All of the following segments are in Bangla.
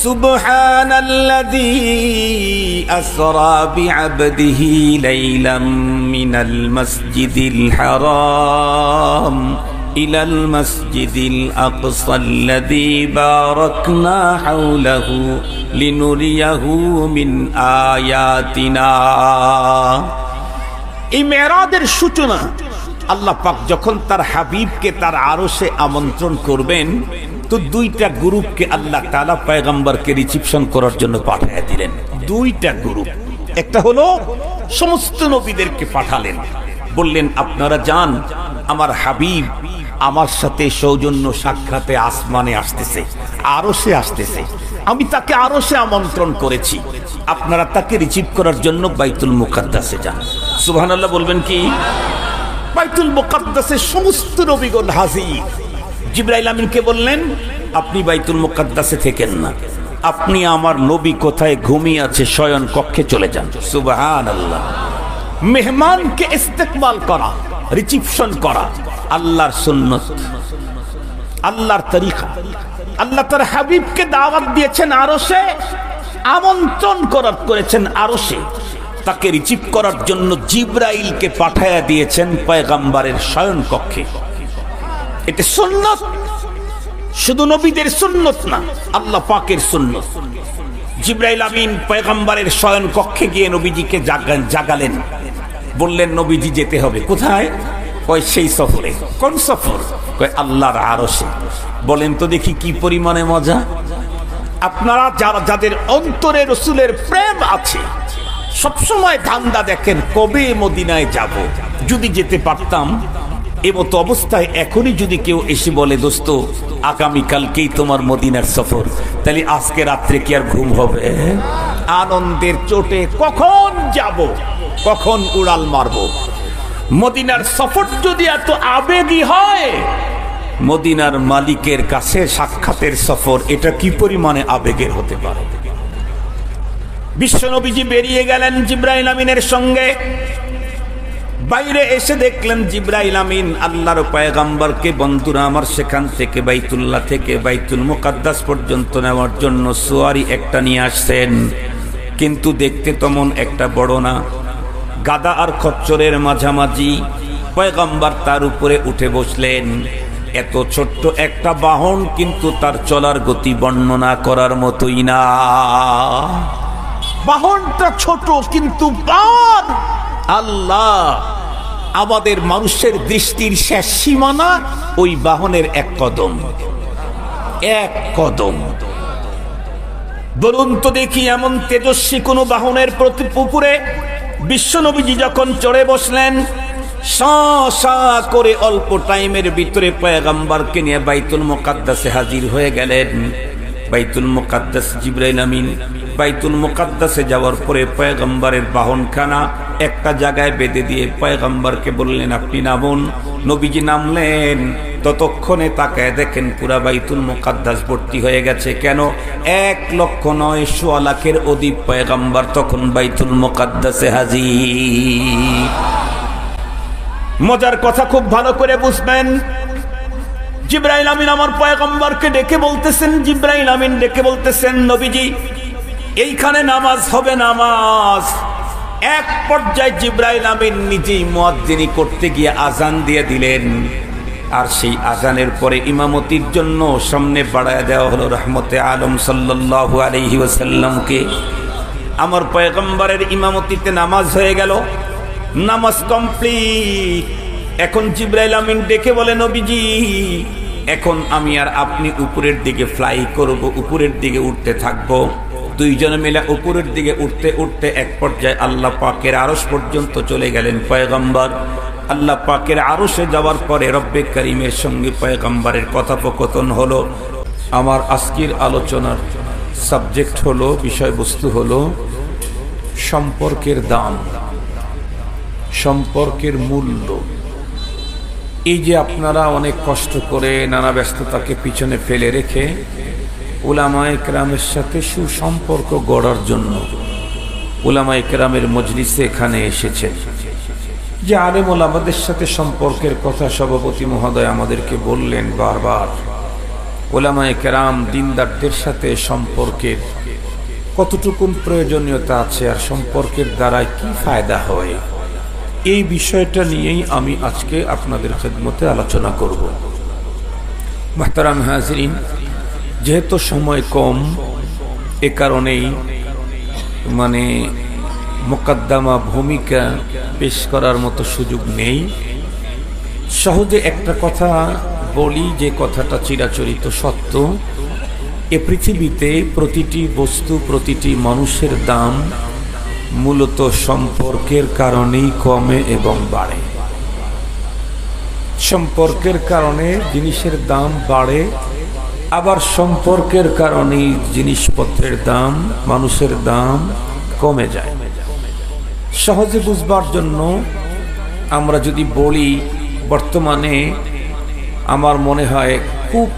সুবহানাল্লাযী আসরা বিআবদিহি লাইলাম মিনাল মাসজিদিল হারাম ইলাল মাসজিদিল আকসাল্লাযী বারাকনা হাওলাহু লিনুরিয়াহু মিন আয়াতিনা। এই মেরাজের সূচনা আল্লাহ পাক যখন তার হাবিবকে তার আরশে আমন্ত্রণ করবেন, তো দুইটা গ্রুপকে আল্লাহ তাআলা পয়গম্বরকে রিসিপশন করার জন্য পাঠিয়ে দিলেন। দুইটা গ্রুপ, একটা হলো সমস্ত নবীদেরকে পাঠালেন, বললেন আপনারা যান, আমার হাবিব আমার সাথে সৌজন্য সাক্ষাতে আসমানে আসতেছে, আরশে আসতেছে, আমি তাকে আরশে আমন্ত্রণ করেছি, আপনারা তাকে রিসিভ করার জন্য বাইতুল মুকাদ্দাসে যান। সুবহানাল্লাহ বলবেন কি? বাইতুল মুকাদ্দাসে সমস্ত নবীগণ হাজির। জিবরাইল আমিনকে বললেন আপনি বাইতুল মুকাদ্দাসে থেকেন না, আপনি আমার নবী কোথায় ঘুমিয়ে আছে শয়ন কক্ষে চলে যান। সুবহানাল্লাহ। মেহমানকে ইস্তেকবাল করা, রিসিপশন করা আল্লাহর সুন্নত, আল্লাহর তরিকা। আল্লাহ তার হাবিবকে দাওয়াত দিয়েছেন আরশে, আমন্ত্রণ করেছেন আরশে, তাকে রিসিভ করার জন্য জিবরাইলকে পাঠায়া দিয়েছেন পয়গম্বরের শয়ন কক্ষে। এটা সুন্নত, শুধু নবীদের সুন্নত না, আল্লাহ পাকের সুন্নত। জিবরাইল আমিন পয়গম্বরের শয়ন কক্ষে গিয়ে নবীজিকে জাগালেন, বললেন নবীজি যেতে হবে। কোথায়? কয় সেই সফরে। কোন সফর? কয় আল্লাহর আরশে। বলেন তো দেখি কি পরিমাণে মজা। আপনারা যাদের অন্তরে রাসূলের প্রেম আছে, সবসময় ধান্দা দেখেন কবে মদিনায় যাব। যদি যেতে পারতাম, এমতো অবস্থায় এখনই যদি কেউ এসে বলে দোস্ত আগামীকালকেই তোমার মদিনার সফর, তাহলে আজকে রাত্রে কি আর ঘুম হবে? আনন্দের চোটে কখন যাব, কখন উড়াল মারব। মদিনার সফর যদি এত আবেগী হয়, মদিনার মালিকের কাছে সাক্ষাতের সফর এটা কি পরিমাণে আবেগের হতে পারে। বিশ্বনবীজি বেরিয়ে গেলেন জিবরাইল আমিনের সঙ্গে। বাইরে এসে দেখলেন জিবরাইল আমিন আল্লাহর পয়গম্বরকে, বন্ধুরা আমার, সেখান থেকে বাইতুল্লাহ থেকে বাইতুল মুকাদ্দাস পর্যন্ত নেওয়ার জন্য সোয়ারি একটা নিয়ে আসছেন, কিন্তু দেখতে তেমন একটা বড় না, গাদা আর খচ্চরের মাঝামাঝি। পয়গম্বর তার উপরে উঠে বসলেন। এত ছোট্ট একটা বাহন, কিন্তু তার চলার গতি বর্ণনা করার মতোই না। বাহনটা ছোট কিন্তু পার আল্লাহ, আমাদের মানুষের দৃষ্টির শেষ সীমানা ওই বাহনের এক কদম, এক কদম। বলুন তো দেখি এমন তেজস্বী কোন বাহনের উপরে বিশ্বনবীজি যখন চড়ে বসলেন, সা করে অল্প টাইমের ভিতরে পয়গম্বরকে নিয়ে বাইতুল মুকাদ্দাসে হাজির হয়ে গেলেন। বাইতুল মুকাদ্দাস জিবরাইল আমিন বাইতুল মুকাদ্দাসে যাওয়ার পরে পয়গম্বরের বাহনখানা একটা জায়গায় বেঁধে দিয়ে পয়গম্বরকে বললেন আপনি নামুন। নবীজি নামলেন, ততক্ষণে তাকায় দেখেন পুরা বাইতুল মুকাদ্দাস ভর্তি হয়ে গেছে। কেন? 1,09,000,000 অধিক পয়গম্বর তখন বাইতুল মুকাদ্দাসে হাজির। মজার কথা খুব ভালো করে বুঝবেন। জিবরাইল আমিন আমার পয়গম্বরকে ডেকে বলতেছেন, জিবরাইল আমিন ডেকে বলতেছেন নবীজি এইখানে নামাজ হবে, নামাজ। এক পর্যায়ে জিবরাইল আমিন নিজেই মুয়াজ্জিনি করতে গিয়ে আজান দিয়ে দিলেন। আর সেই আজানের পরে ইমামতির জন্য সামনে বাড়ায় দেওয়া হলো রহমতে আলম সাল্লাল্লাহু আলাইহি ওয়াসাল্লামকে। আমার পয়গম্বরের ইমামতিতে নামাজ হয়ে গেল, নামাজ কমপ্লিট। এখন জিবরাইল আমিন ডেকে বলে নবীজি এখন আমি আর আপনি উপরের দিকে ফ্লাই করব, উপরের দিকে উঠতে থাকবো। দুইজনে মিলে উপরের দিকে উঠতে উঠতে এক পর্যায়ে আল্লাহ পাকের আরশ পর্যন্ত চলে গেলেন পয়গম্বর। আল্লাহ পাকের আরশে যাওয়ার পরে রব্বে করিমের সঙ্গে পয়গম্বরের কথোপকথন হলো। আমার আজকের আলোচনার সাবজেক্ট হলো, বিষয়বস্তু হলো সম্পর্কের দাম, সম্পর্কের মূল্য। এই যে আপনারা অনেক কষ্ট করে নানা ব্যস্ততাকে পিছনে ফেলে রেখে উলামায়ে কেরামের সাথে সুসম্পর্ক গড়ার জন্য উলামায়ে কেরামের মজলিসে এখানে এসেছেন, যে আলেম ওলামাদের সাথে সম্পর্কের কথা সভাপতি মহোদয় আমাদেরকে বললেন বারবার, ওলামায়ে কেরাম দিনদারদের সাথে সম্পর্কের কতটুকু প্রয়োজনীয়তা আছে আর সম্পর্কের দ্বারা কি ফায়দা হয়, এই বিষয়টা নিয়েই আমি আজকে আপনাদের খেদমতে আলোচনা করব। মুহতারাম হাজিরিন, যেহেতু সময় কম, এ কারণেই মোকদ্দমা ভূমিকা পেশ করার মতো সুযোগ নেই। সহজে একটা কথা বলি, যে কথাটা চিরাচরিত সত্য। এ পৃথিবীতে প্রতিটি বস্তু, প্রতিটি মানুষের দাম মূলত সম্পর্কের কারণেই কমে এবং বাড়ে। সম্পর্কের কারণে জিনিসের দাম বাড়ে, আবার সম্পর্কের কারণেই জিনিসপত্রের দাম, মানুষের দাম কমে যায়। সহজে বুঝবার জন্য আমরা যদি বলি, বর্তমানে আমার মনে হয় খুব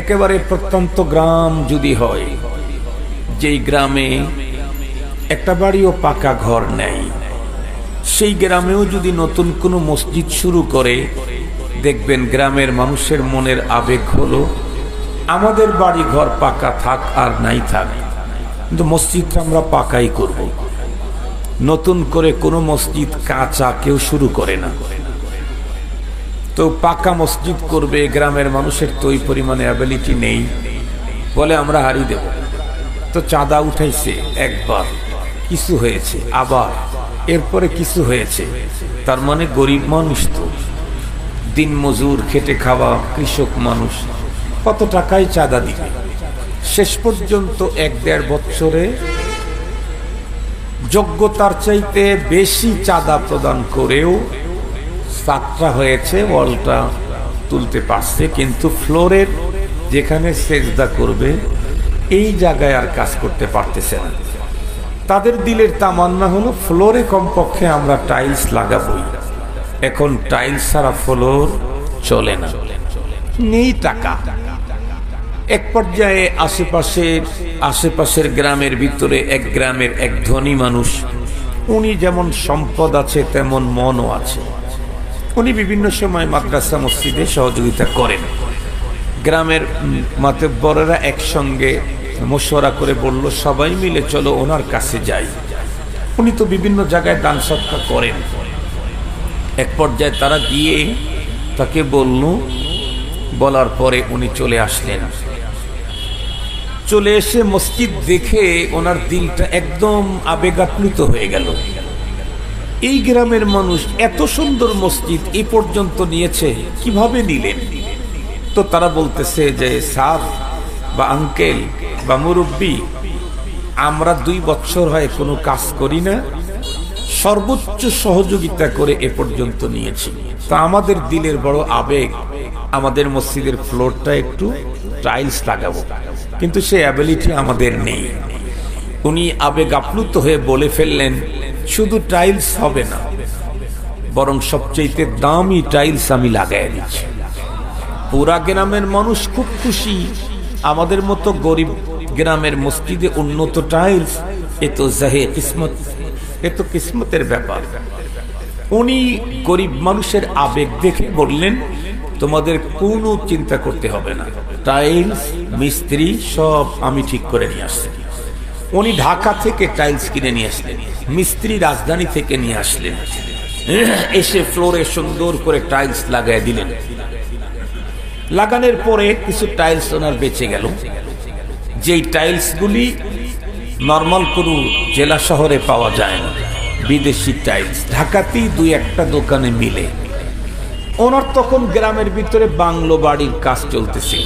একেবারে প্রত্যন্ত গ্রাম যদি হয়, যেই গ্রামে একটা বাড়িও পাকা ঘর নেই, সেই গ্রামেও যদি নতুন কোনো মসজিদ শুরু করে, দেখবেন গ্রামের মানুষের মনের আবেগ হলো আমাদের বাড়ি ঘর পাকা থাক আর নাই থাক, কিন্তু মসজিদটা আমরা পাকাই করব। নতুন করে কোনো মসজিদ কাঁচা কেউ শুরু করে না। তো পাকা মসজিদ করবে, গ্রামের মানুষের তো ওই পরিমাণে অ্যাবিলিটি নেই, বলে আমরা হারিয়ে দেব। তো চাঁদা উঠাইছে একবার, কিছু হয়েছে, আবার এরপরে কিছু হয়েছে। তার মানে গরিব মানুষ, তো দিন মজুর, খেটে খাওয়া কৃষক মানুষ, কত টাকায় চাঁদা দিবে? শেষ পর্যন্ত 1-1.5 বছরে যোগ্যতার চাইতে বেশি চাঁদা প্রদান করেও সাতটা হয়েছে, ওয়ালটা তুলতে পারছে, কিন্তু ফ্লোরের যেখানে সেজদা করবে এই জায়গায় আর কাজ করতে পারতেছে না। তাদের দিলের তামান্না হলো ফ্লোরে কমপক্ষে আমরা টাইলস লাগাবই। এখন টাইলস ছাড়া ফ্লোর চলে না, নেই টাকা। এক পর্যায়ে আশেপাশের গ্রামের ভিতরে এক গ্রামের এক ধনী মানুষ, উনি যেমন সম্পদ আছে তেমন মনও আছে। উনি বিভিন্ন সময় মাদ্রাসা মসজিদে সহযোগিতা করেন। গ্রামের মাতব্বরেরা একসঙ্গে মশওয়ারা করে বলল, সবাই মিলে চলো ওনার কাছে যাই। উনি তো বিভিন্ন জায়গায় দান সৎকার করেন। এক পর্যায়ে তারা গিয়ে তাকে বলল, বলার পরে উনি চলে আসলেন। চলে এসে মসজিদ দেখে ওনার দিলটা একদম আবেগাপ্লুত হয়ে গেল। এই গ্রামের মানুষ এত সুন্দর মসজিদ এ পর্যন্ত নিয়েছে, কিভাবে নিলেন? তো তারা বলতেছে যে, স্যার বা আঙ্কেল বা মুরব্বী, আমরা 2 বছর হয় কোনো কাজ করি না, সর্বোচ্চ সহযোগিতা করে এ পর্যন্ত নিয়েছি। তা আমাদের দিলের বড় আবেগ, আমাদের মসজিদের ফ্লোরটা একটু টাইলস লাগাবো, কিন্তু সে অ্যাবিলিটি আমাদের নেই। উনি আবেগ আপ্লুত হয়ে বলে ফেললেন, শুধু টাইলস হবে না, বরং সবচেয়ে দামি টাইলস আমি লাগাই দিচ্ছি। পুরা গ্রামের মানুষ খুব খুশি। আমাদের মতো গরিব গ্রামের মসজিদে উন্নত টাইলস, এ তো জাহে কিসমত, এ তো কিসমতের ব্যাপার। উনি গরিব মানুষের আবেগ দেখে বললেন, তোমাদের কোনো চিন্তা করতে হবে না, টাইলস মিস্ত্রি সব আমি ঠিক করে নিয়ে আসছি। উনি ঢাকা থেকে টাইলস কিনে নিয়ে আসলেন, মিস্ত্রি রাজধানী থেকে নিয়ে আসলেন, এসে ফ্লোরে সুন্দর করে টাইলস লাগাই দিলেন। লাগানোর পরে কিছু টাইলস ওনার বেঁচে গেল, যেই টাইলসগুলি নর্মাল কোনো জেলা শহরে পাওয়া যায় না, বিদেশি টাইলস, ঢাকাতেই 2-1টা দোকানে মিলে। ওনার তখন গ্রামের ভিতরে বাংলো বাড়ির কাজ চলতেছিল,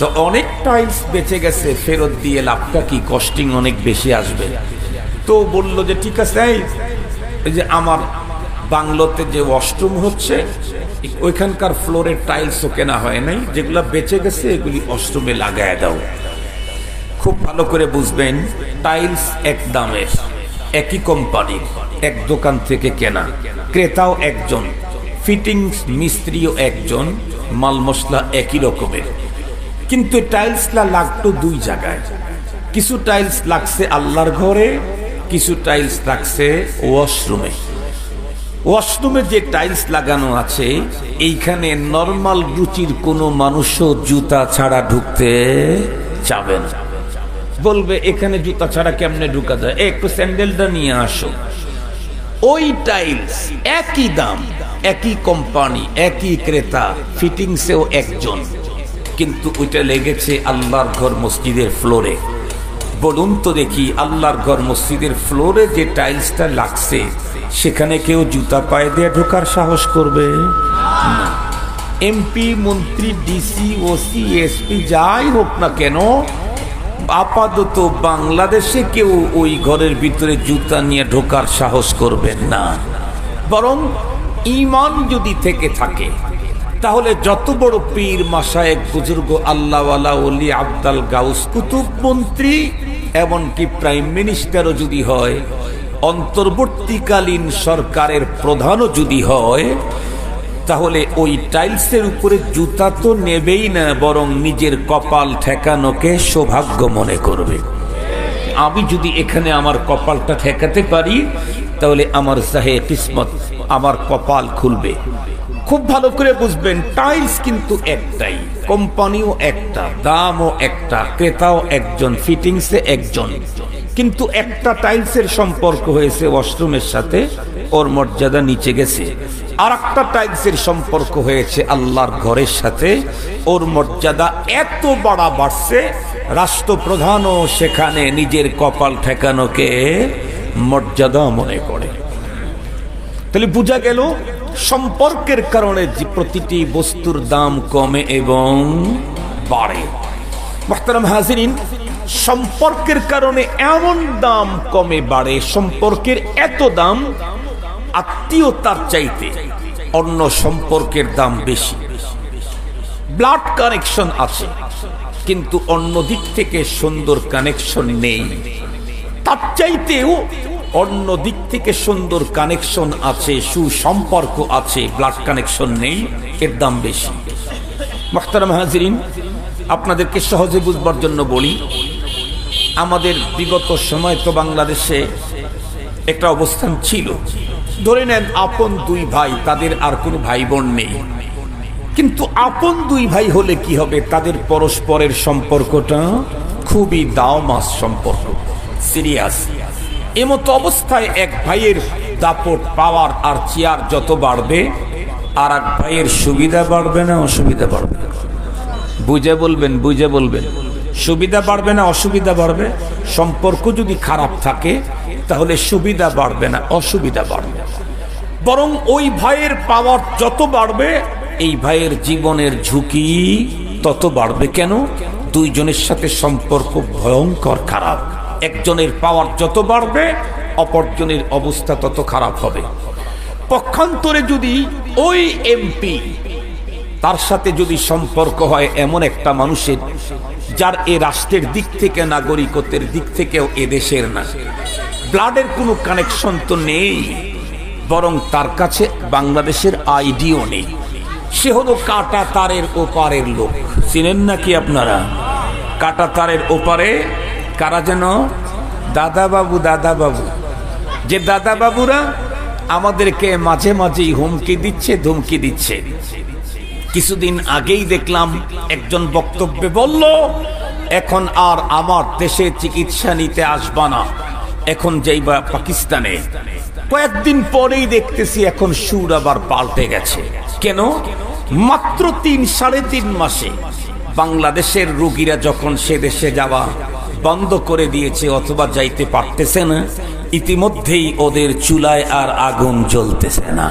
তো অনেক টাইলস বেঁচে গেছে, ফেরত দিয়ে লাভটা কি, কস্টিং অনেক বেশি আসবে। তো বলল যে ঠিক আছে, এই যে আমার বাংলোতে যে ওয়াশরুম হচ্ছে ওইখানকার ফ্লোরের টাইলসও কেনা হয় নাই, যেগুলো বেঁচে গেছে এগুলি ওয়াশরুমে লাগায় দাও। খুব ভালো করে বুঝবেন, টাইলস এক দামের, একই কোম্পানির, এক দোকান থেকে কেনা, ক্রেতাও একজন, ফিটিংস মিস্ত্রিও একজন, মাল মশলা একই রকমের, কিন্তু টাইলসটা লাগতো 2 জায়গায়। কিছু টাইলস লাগছে আল্লাহর ঘরে, কিছু টাইলস লাগছে ওয়াশরুমে। ওয়াশরুমে যে টাইলস লাগানো আছে এইখানে নরমাল রুচির কোনো মানুষও জুতা ছাড়া ঢুকতে চাবে না, বলবে এখানে জুতা ছাড়া কেমনে ঢুকা যায়, একটু স্যান্ডেলটা নিয়ে আসো। ওই টাইলস একই দাম, একই কোম্পানি, একই ক্রেতা, ফিটিংসেও একজন, কিন্তু ওইটা লেগেছে আল্লাহর ঘর মসজিদের ফ্লোরে। বলুন তো দেখি, আল্লাহর ঘর মসজিদের ফ্লোরে যে টাইলসটা লাগছে সেখানে কেউ জুতা পায়ে দিয়ে ঢোকার সাহস করবে না। এমপি, মন্ত্রী, ডিসি, ওসি, এসপি যাই হোক না কেন, আপাতত বাংলাদেশে কেউ ওই ঘরের ভিতরে জুতা নিয়ে ঢোকার সাহস করবেন না। বরং ঈমান যদি থেকে থাকে তাহলে যত বড় পীর, মাশায়েখ, বুজুর্গ, আল্লাহওয়ালা, ওলি, আব্দাল, গাউস, কুতুব, মন্ত্রী, এমনকি প্রাইম মিনিস্টারও যদি হয়, অন্তর্বর্তীকালীন সরকারের প্রধানও যদি হয়, তাহলে ওই টাইলসের উপরে জুতা তো নেবেই না, বরং নিজের কপাল ঠেকানোকে সৌভাগ্য মনে করবে। আমি যদি এখানে আমার কপালটা ঠেকাতে পারি তাহলে আমার জাহে কিসমত, আমার কপাল খুলবে। খুব ভালো করে বুঝবেন, টাইলস কিন্তু একটাই, কোম্পানিও একটা, দামও একটা, ক্রেতাও একজন, ফিটিংসে একজন, কিন্তু একটা টাইলসের সম্পর্ক হয়েছে ওয়াশরুমের সাথে, ওর মর্যাদা নিচে গেছে। আর একটা টাইলসের সম্পর্ক হয়েছে আল্লাহর ঘরের সাথে, ওর মর্যাদা এত বাড়ছে, রাষ্ট্রপ্রধানও সেখানে নিজের কপাল ঠেকানোকে মর্যাদা মনে করে। তাহলে বোঝা গেল সম্পর্কের কারণে যে প্রতিটি বস্তুর দাম কমে এবং বাড়ে। মুহতারাম হাজিরিন, সম্পর্কের কারণে এমন দাম কমে বাড়ে, সম্পর্কের এত দাম, আত্মীয়তার চাইতে অন্য সম্পর্কের দাম বেশি। ব্লাড কানেকশন আছে কিন্তু অন্য দিক থেকে সুন্দর কানেকশন নেই, তার চাইতেও অন্য দিক থেকে সুন্দর কানেকশন আছে, সুসম্পর্ক আছে, ব্লাড কানেকশন নেই, এর দাম বেশি। মুহতারাম হাজিরিন, আপনাদেরকে সহজে বুঝবার জন্য বলি, আমাদের বিগত সময় তো বাংলাদেশে একটা অবস্থান ছিল, ধরে নেন আপন দুই ভাই, তাদের আর কোনো ভাই বোন নেই, কিন্তু আপন দুই ভাই হলে কি হবে, তাদের পরস্পরের সম্পর্কটা খুবই দাওমাস সম্পর্ক, সিরিয়াস। এমতো অবস্থায় এক ভাইয়ের দাপট, পাওয়ার আর চেয়ার যত বাড়বে, আর এক ভাইয়ের সুবিধা বাড়বে না অসুবিধা বাড়বে? বুঝে বলবেন, বুঝে বলবেন। সুবিধা বাড়বে না অসুবিধা বাড়বে? সম্পর্ক যদি খারাপ থাকে তাহলে সুবিধা বাড়বে না অসুবিধা বাড়বে, বরং ওই ভাইয়ের পাওয়ার যত বাড়বে এই ভাইয়ের জীবনের ঝুঁকি তত বাড়বে। কেন? দুইজনের সাথে সম্পর্ক ভয়ঙ্কর খারাপ, একজনের পাওয়ার যত বাড়বে অপরজনের অবস্থা তত খারাপ হবে। পক্ষান্তরে যদি ওই এমপি, তার সাথে যদি সম্পর্ক হয় এমন একটা মানুষের যার এ রাষ্ট্রের দিক থেকে, নাগরিকত্বের দিক থেকেও এ দেশের না, ব্লাডের কোনো কানেকশন তো নেই, বরং তার কাছে বাংলাদেশের আইডিও নেই, সে হলো কাটা তারের ওপারের লোক। চিনেন নাকি আপনারা? কাটা তারের ওপারে কারা যেন? দাদা বাবু, দাদা বাবু। যে দাদা বাবুরা আমাদেরকে মাঝে মাঝেই হুমকি দিচ্ছে, ধমকি দিচ্ছে। কিছুদিন আগেই দেখলাম একজন বক্তব্যে বলল, এখন আর আমার দেশে চিকিৎসা নিতে আসবা না, এখন যাইবা পাকিস্তানে। কয়েকদিন পরেই দেখতেছি এখন সুর আবার পাল্টে গেছে। কেন? মাত্র 3-3.5 মাসে বাংলাদেশের রোগীরা যখন সে দেশে যাওয়া বন্ধ করে দিয়েছে অথবা যাইতে পারতেছে না, ইতিমধ্যেই ওদের চুলায় আর আগুন জ্বলতেছে না।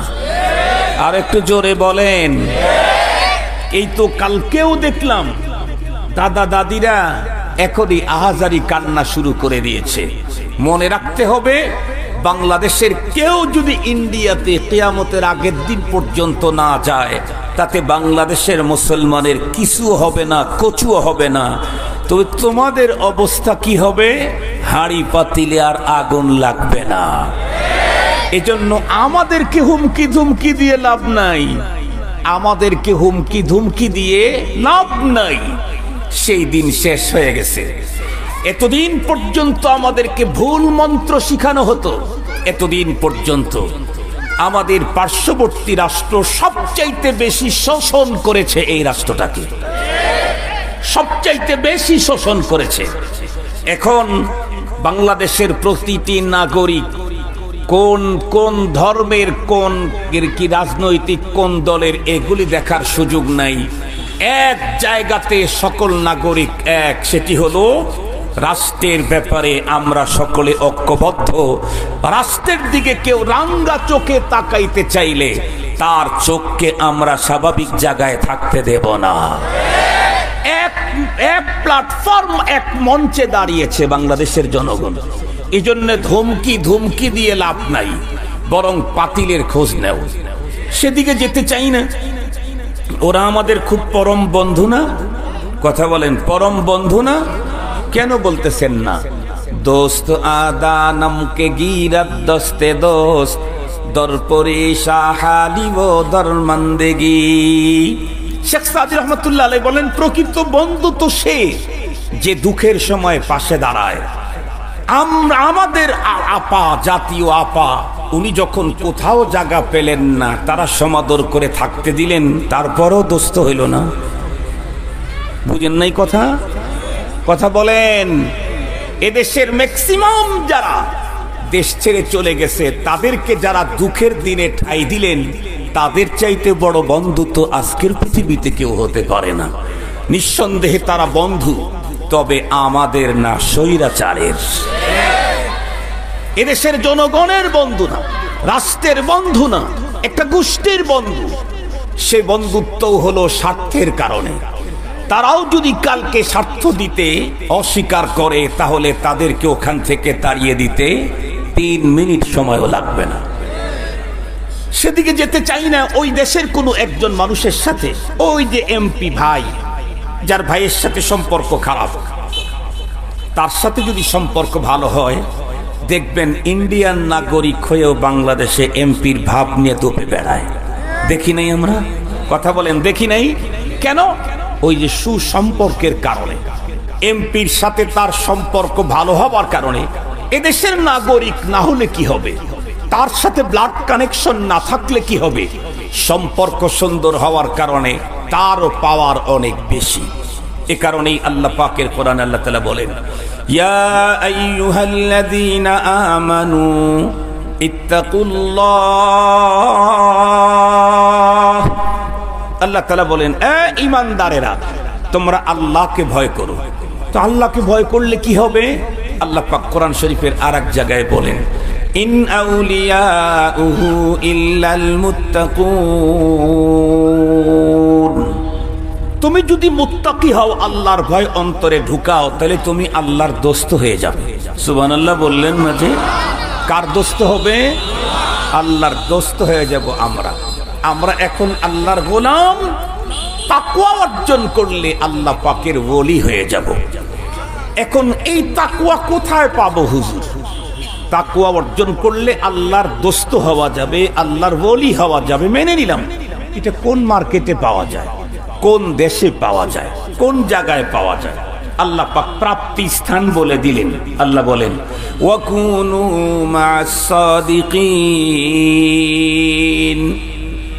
আর একটু জোরে বলেন। এই তো কালকেও দেখলাম দাদা দাদিরা এখনই আহাজারি কান্না শুরু করে দিয়েছে। মনে রাখতে হবে, বাংলাদেশের কেউ যদি ইন্ডিয়াতে কিয়ামতের আগের দিন পর্যন্ত না যায়, তাতে বাংলাদেশের মুসলমানের কিছু হবে না, কচুও হবে না। তবে তোমাদের অবস্থা কি হবে? হাড়ি পাতিলে আর আগুন লাগবে না। এজন্য আমাদেরকে হুমকি ধুমকি দিয়ে লাভ নাই, আমাদেরকে হুমকি ধুমকি দিয়ে লাভ নাই, সেই দিন শেষ হয়ে গেছে। এতদিন পর্যন্ত আমাদেরকে ভুল মন্ত্র শিখানো হতো, এতদিন পর্যন্ত। আমাদের পার্শ্ববর্তী রাষ্ট্র সবচাইতে বেশি শোষণ করেছে এই রাষ্ট্রটাকে, সবচাইতে বেশি শোষণ করেছে। এখন বাংলাদেশের প্রতিটি নাগরিক কোন কোন ধর্মের, কোন কি রাজনৈতিক কোন দলের, এগুলি দেখার সুযোগ নাই। এক জায়গাতে সকল নাগরিক এক, সেটি হলো রাষ্ট্রের ব্যাপারে আমরা সকলে ঐক্যবদ্ধ। রাষ্ট্রের দিকে কেউ রাঙ্গা চোখে তাকাইতে চাইলে তার চোখকে আমরা স্বাভাবিক জায়গায় থাকতে দেব না। এক প্ল্যাটফর্ম, এক মঞ্চে দাঁড়িয়েছে বাংলাদেশের জনগণ। এই জন্য ধমকি দিয়ে লাভ নাই, বরং পাতিলের খোঁজ নেও। সেদিকে যেতে চাই না। ওরা আমাদের খুব পরম বন্ধু না? কথা বলেন, পরম বন্ধু না? কেন বলতেছেন না? দোস্ত আদা নামকে গিরাত দস্তে দোস্ত দরপরে শাহালিব দরমন্দেগি। শেখ সাদি রহমতুল্লাহ আলাইহি বলেন, প্রকৃত বন্ধু তো সে যে দুঃখের সময় পাশে দাঁড়ায়। আমাদের আপা, জাতীয় আপা, উনি যখন কোথাও জায়গা পেলেন না, তারা সমাদর করে থাকতে দিলেন, তারপরও দোস্ত হইল না। বুঝেন নাই কথা? কথা বলেন। এদেশের ম্যাক্সিমাম যারা দেশ ছেড়ে চলে গেছে, তাদেরকে যারা দুঃখের দিনে ঠাঁই দিলেন, তাদের চাইতে বড় বন্ধু তো আজকের পৃথিবীতে কেউ হতে পারে না। নিঃসন্দেহে তারা বন্ধু, তবে আমাদের না, স্বৈরাচারের। এদেশের জনগণের বন্ধু না, রাষ্ট্রের বন্ধু না, একটা গোষ্ঠীর বন্ধু। সে বন্ধুত্ব হলো স্বার্থের কারণে। তারাও যদি কালকে স্বার্থ দিতে অস্বীকার করে, তাহলে তাদেরকে ওখান থেকে তাড়িয়ে দিতে 3 মিনিট সময়ও লাগবে না। সেদিকে যেতে চাই না। ওই দেশের কোনো একজন মানুষের সাথে, ওই যে এমপি ভাই, যার ভাইয়ের সাথে সম্পর্ক খারাপ, তার সাথে যদি সম্পর্ক ভালো হয়, দেখবেন ইন্ডিয়ান নাগরিক হয়েও বাংলাদেশে এমপির ভাব নিয়ে তোপে বেড়ায়। দেখি নাই আমরা? কথা বলেন, দেখি নাই কেন? ওই যে সুসম্পর্কের কারণে, এমপির সাথে তার সম্পর্ক ভালো হবার কারণে। এদেশের নাগরিক না হলে কি হবে? তার সাথে ব্লাড কানেকশন না থাকলে কি হবে? সম্পর্ক সুন্দর হওয়ার কারণে তারও পাওয়ার অনেক বেশি। এ কারণেই আল্লাহ পাকের কোরআনে আল্লাহ তাআলা বলেন, ইয়া আইয়ুহাল্লাযীনা আমানু ইত্তাকুল্লাহ। আল্লাহ তাআলা বলেন, এ ঈমানদারেরা, তোমরা আল্লাহকে ভয় করো। তো আল্লাহকে ভয় করলে কি হবে? আল্লাহ পাক কোরআন শরীফের আরেক জায়গায় বলেন, ইন আউলিয়াউহু ইল্লাল মুত্তাকুন। তুমি যদি মুত্তাকি হও, আল্লাহর ভয় অন্তরে ঢুকাও, তাহলে তুমি আল্লাহর দোস্ত হয়ে যাবে। সুবহানাল্লাহ বললেন না? যে কার দোস্ত হবে? আল্লাহর দোস্ত হয়ে যাব আমরা। আমরা এখন আল্লাহর গোলাম। তাকওয়া অর্জন করলে আল্লাহ পাকের ওলি হয়ে যাব। এখন এই তাকওয়া কোথায় পাবো হুজুর? তাকওয়া অর্জন করলে আল্লাহর দোস্ত হওয়া যাবে, আল্লাহর ওলি হওয়া যাবে, মেনে নিলাম। এটা কোন মার্কেটে পাওয়া যায়? কোন দেশে পাওয়া যায়? কোন জায়গায় পাওয়া যায়? আল্লাহ পাক প্রাপ্তি স্থান বলে দিলেন। আল্লাহ বলেন, ওয়াকুনু মা'আস সাদিকিন।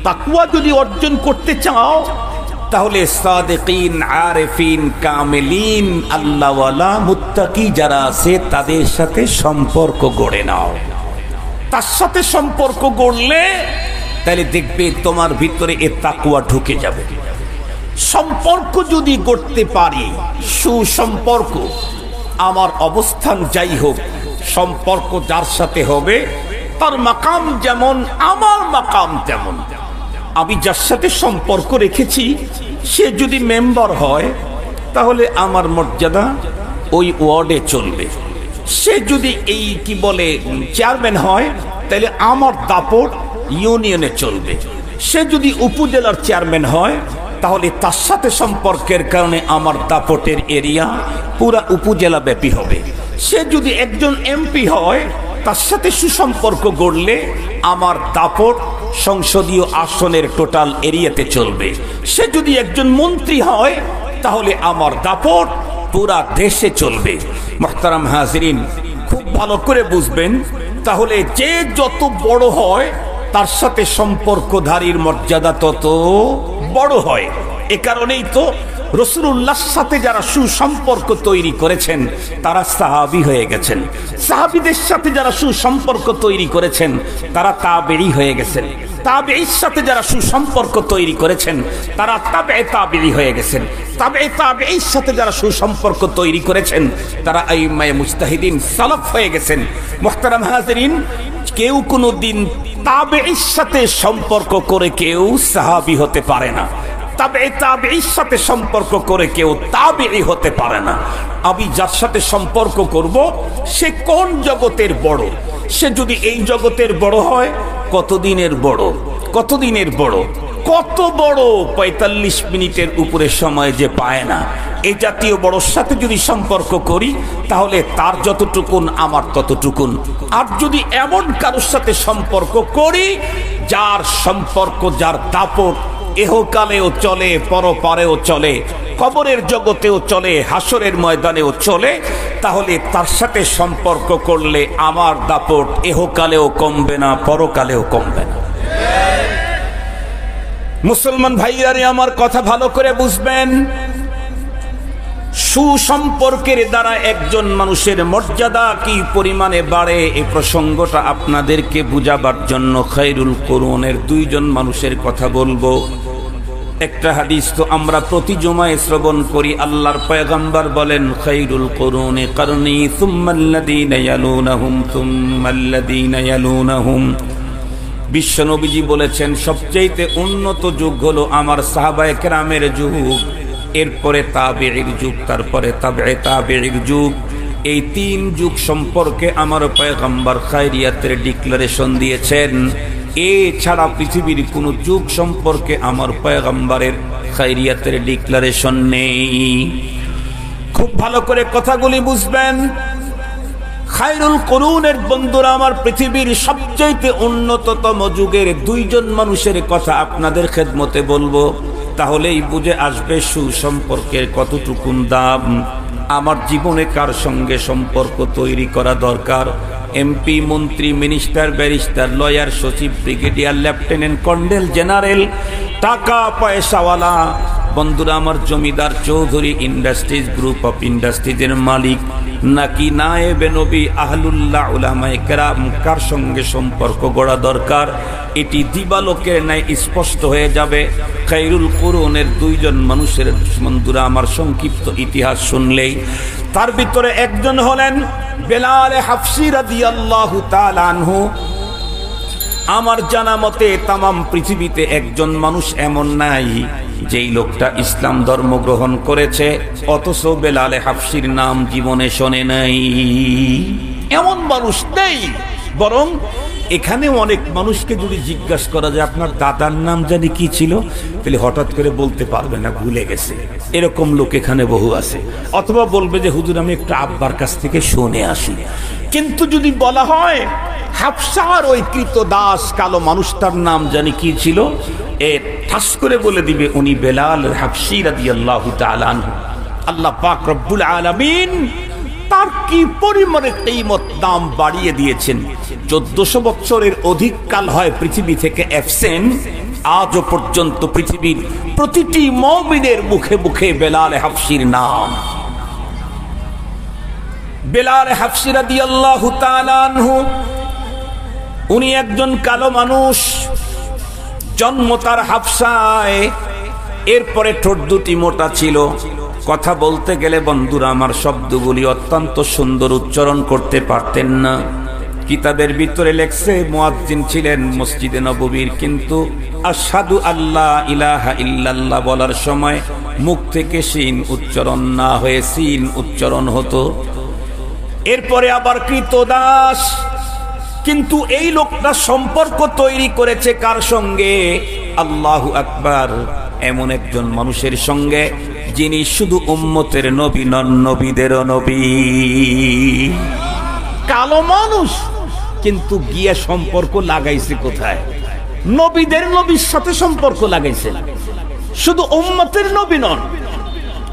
তাকওয়া যদি অর্জন করতে চাও, তাহলে সাদিকিন, আরিফিন, কামিলিন, আল্লাহওয়ালা, মুত্তাকি যারা আছে, তাদের সাথে সম্পর্ক গড়ে নাও। তার সাথে সম্পর্ক গড়লে তাহলে দেখবে তোমার ভিতরে এ তাকওয়া ঢুকে যাবে। সম্পর্ক যদি গড়তে পারি, সুসম্পর্ক, আমার অবস্থান যাই হোক, সম্পর্ক যার সাথে হবে তার মাকাম যেমন, আমার মাকাম তেমন। আমি যার সাথে সম্পর্ক রেখেছি, সে যদি মেম্বার হয়, তাহলে আমার মর্যাদা ওই ওয়ার্ডে চলবে। সে যদি এই কি বলে চেয়ারম্যান হয়, তাহলে আমার দাপট ইউনিয়নে চলবে। সে যদি উপজেলার চেয়ারম্যান হয়, তাহলে তার সাথে সম্পর্কের কারণে আমার দাপটের এরিয়া পুরা উপজেলা ব্যাপী হবে। সে যদি একজন এমপি হয়, তার সাথে সুসম্পর্ক গড়লে আমার দাপট সংসদীয় আসনের টোটাল এরিয়াতে চলবে। সে যদি একজন মন্ত্রী হয়, তাহলে আমার দাপট পুরা দেশে চলবে। মুহতারাম হাজিরিন, খুব ভালো করে বুঝবেন। তাহলে যে যত বড় হয়, তার সাথে সম্পর্কধারীর মর্যাদা তত বড় হয়। এ কারণেই তো রাসূলুল্লাহর সাথে যারা সুসম্পর্ক তৈরি করেছেন তারা সাহাবী হয়ে গেছেন, সাহাবীদের সাথে যারা সুসম্পর্ক তৈরি করেছেন তারা তাবেঈ হয়ে গেছেন, তাবেঈর সাথে যারা সুসম্পর্ক তৈরি করেছেন তারা তাবেঈ তাবেঈ হয়ে গেছেন, তাবেঈ তাবেঈর সাথে যারা সুসম্পর্ক তৈরি করেছেন তারা আইম্মায়ে মুজতাহিদিন সালাফ হয়ে গেছেন। মুহতারাম হাজিরিন, কেউ কোনোদিন তাবেঈর সাথে সম্পর্ক করে কেউ সাহাবী হতে পারে না, তাবেঈ তাবেঈর সাথে সম্পর্ক করে কেউ তাবেঈ হতে পারে না। আমি যার সাথে সম্পর্ক করব সে কোন জগতের বড়, সে যদি এই জগতের বড় হয় কতদিনের বড়, কতদিনের বড়, কত বড় ৪৫ মিনিটের উপরে সময় যে পায় না, এই জাতীয় বড়র সাথে যদি সম্পর্ক করি তাহলে তার যতটুকুন আমার ততটুকুন। আর যদি এমন কারোর সাথে সম্পর্ক করি যার সম্পর্ক, যার দাপট এহকালেও চলে, পরপারেও চলে, কবরের জগতেও চলে, হাসরের ময়দানেও চলে, তাহলে তার সাথে সম্পর্ক করলে আমার দাপট এহকালেও কমবে না, পরকালেও কমবে না। মুসলমান ভাইয়ারে আমার কথা ভালো করে বুঝবেন, সুসম্পর্কের দ্বারা একজন মানুষের মর্যাদা কি পরিমাণে বাড়ে এই প্রসঙ্গটা আপনাদেরকে বুঝাবার জন্য খায়রুল কুরুনের দুইজন মানুষের কথা বলবো। একটা হাদিস তো আমরা প্রতি জুমায় শ্রবণ করি, আল্লাহর পয়গম্বর বলেন খায়রুল কুরুনি করনি সুম্মাল্লাযীনা ইয়ালুনাহুম সুম্মাল্লাযীনা ইয়ালুনাহুম। বিশ্ব নবীজি বলেছেন সবচেয়ে উন্নত যুগ হলো আমার সাহাবায়ে কেরামের যুগ, এরপরে তাবেঈর যুগ, তারপরে তাবেঈ তাবেঈর যুগ। এই তিন যুগ সম্পর্কে আমার পয়গম্বর খায়রিয়াতের ডিক্লারেশন দিয়েছেন। এছাড়া পৃথিবীর কোন যুগ সম্পর্কে আমার পয়গম্বরের খায়রিয়াতের ডিক্লারেশন নেই। খুব ভালো করে কথাগুলি বুঝবেন। খায়রুল কুরুনের বন্ধুরা আমার, পৃথিবীর সবচেয়ে উন্নততম যুগের দুইজন মানুষের কথা আপনাদের খেদমতে বলবো, তাহলেই বুঝে আসবে সুসম্পর্কের কতটুকুন দাম। আমার জীবনে কার সঙ্গে সম্পর্ক তৈরি করা দরকার? এমপি, মন্ত্রী, মিনিস্টার, ব্যারিস্টার, লয়ার, সচিব, ব্রিগেডিয়ার, লেফটেন্যান্ট, কর্নেল, জেনারেল, টাকা পয়সাওয়ালা বন্ধুরা আমার, জমিদার, চৌধুরী, ইন্ডাস্ট্রিজ, গ্রুপ অফ ইন্ডাস্ট্রিজের মালিক, নাকি নায়েবে নবী, আহলুল্লাহ, উলামায়ে কেরাম, কার সঙ্গে সম্পর্ক গড়া দরকার এটি দিবালোকের ন্যায় স্পষ্ট হয়ে যাবে খায়রুল কুরুনের দুইজন মানুষের বন্ধুরা আমার সংক্ষিপ্ত ইতিহাস শুনলেই। তার ভিতরে একজন হলেন বেলাল হাফসি রাদিয়াল্লাহু তাআলা আনহু। আমার জানা মতে তামাম পৃথিবীতে একজন মানুষ এমন নাই যেই লোকটা ইসলাম ধর্ম গ্রহণ করেছে অথচ বেলাল হাফসির নাম জীবনে শোনে নাই, এমন মানুষ নেই। বরং এখানে অনেক মানুষকে যদি জিজ্ঞাসা করা যায় আপনার দাদার নাম জানি কি ছিল, তাহলে হঠাৎ করে বলতে পারবে না, ভুলে গেছে। এরকম লোক এখানে বহু আছে। অথবা বলবে যে হুজুর আমি একটু আব্বার কাছ থেকে শুনে আসি। কিন্তু যদি বলা হয় হাফসার ওই কৃতদাস কালো মানুষটার নাম জানি কি ছিল, এ ঠাস করে বলে দিবে উনি বেলাল হাফসি রাদিয়াল্লাহু তাআলা আনহু। আল্লাহ পাক রব্বুল আলামিন তার কি পরিমাণে কিমত দাম বাড়িয়ে দিয়েছেন। 1400 বছরের অধিক কাল হয় পৃথিবী থেকে অ্যাবসেন্ট, আজও পর্যন্ত পৃথিবীর প্রতিটি মুমিনের মুখে মুখে বেলাল হাফসির নাম। বেলাল হাফসি রাদিয়াল্লাহু তাআলা আনহু উনি একজন কালো মানুষ, জন্ম তার হাফসায়। এরপরে ঠোঁট দুটি মোটা ছিল, কথা বলতে গেলে বন্ধুরা আমার শব্দগুলি অত্যন্ত সুন্দর উচ্চারণ করতে পারতেন না। কিতাবের ভিতরে লেখছে মুয়াজ্জিন ছিলেন মসজিদে নববীর, কিন্তু আশহাদু আল্লাহ ইলাহা ইল্লাল্লাহ বলার সময় মুখ থেকে সিন উচ্চারণ না হয়ে সিন উচ্চারণ হতো। এরপরে আবার কৃতদাস, কিন্তু এই লোকটা সম্পর্ক তৈরি করেছে কার সঙ্গে? আল্লাহু আকবার, এমন একজন মানুষের সঙ্গে যিনি শুধু উম্মতের নবী নন, নবীদেরও নবী। কালো মানুষ কিন্তু গিয়ে সম্পর্ক লাগাইছে কোথায়? নবীদের নবীর সাথে সম্পর্ক লাগাইছে। শুধু উম্মতের নবী নন,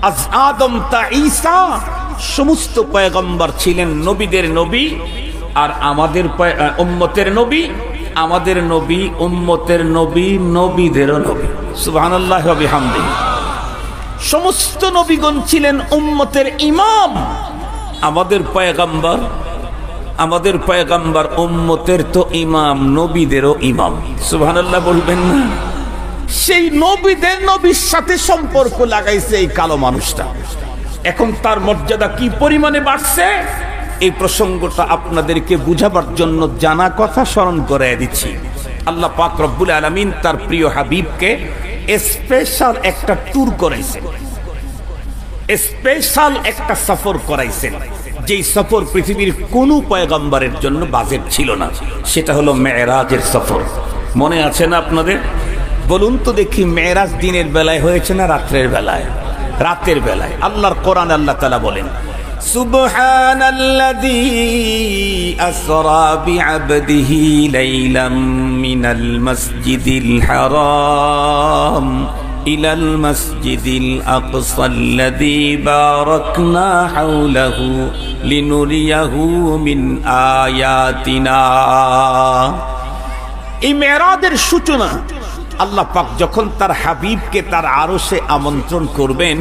আজ আদম তা ঈসা সমস্ত পয়গম্বর ছিলেন নবীদের নবী, আর আমাদের উম্মতের নবী আমাদের নবী উম্মতের নবী, নবীদেরও নবী। সুবহানাল্লাহি ওয়া বিহামদিহি। সমস্ত নবীগণ ছিলেন উম্মতের ইমাম। আমাদের পয়গম্বর উম্মতের তো ইমাম, নবীদেরও ইমাম। সুবহানাল্লাহ বলবেন না? সেই নবীদের নবীর সাথে সম্পর্ক লাগাইছে এই কালো মানুষটা। এখন তার মর্যাদা কি পরিমাণে বাড়ছে, এই প্রসঙ্গটা আপনাদেরকে বুঝাবার জন্য জানা কথা স্মরণ করায় দিচ্ছি। আল্লাহ পাক রব্বুল আলামিন তার প্রিয় হাবিবকে স্পেশাল একটা ট্যুর করাইছেন, স্পেশাল একটা সফর করাইছেন, যেই সফর পৃথিবীর কোনো পয়গম্বরের জন্য বাজেট ছিল না। সেটা হলো মেরাজের সফর। মনে আছে না আপনাদের? বলুন তো দেখি, মেরাজ দিনের বেলায় হয়েছে না রাতের বেলায়? রাতের বেলায়। আল্লাহর কোরআন আল্লাহ তাআলা বলেন, সুবহানাল্লাযী আসরা বিআবদিহি লাইলাম মিনাল মাসজিদিল হারাম ইলাল মাসজিদিল আকসাল্লাযী বারাকনা হাওলাহু লিনুরিয়াহু মিন আয়াতিনা। এই মেরাজের সূচনা আল্লাহ পাক যখন তার হাবিবকে তার আরশে আমন্ত্রণ করবেন,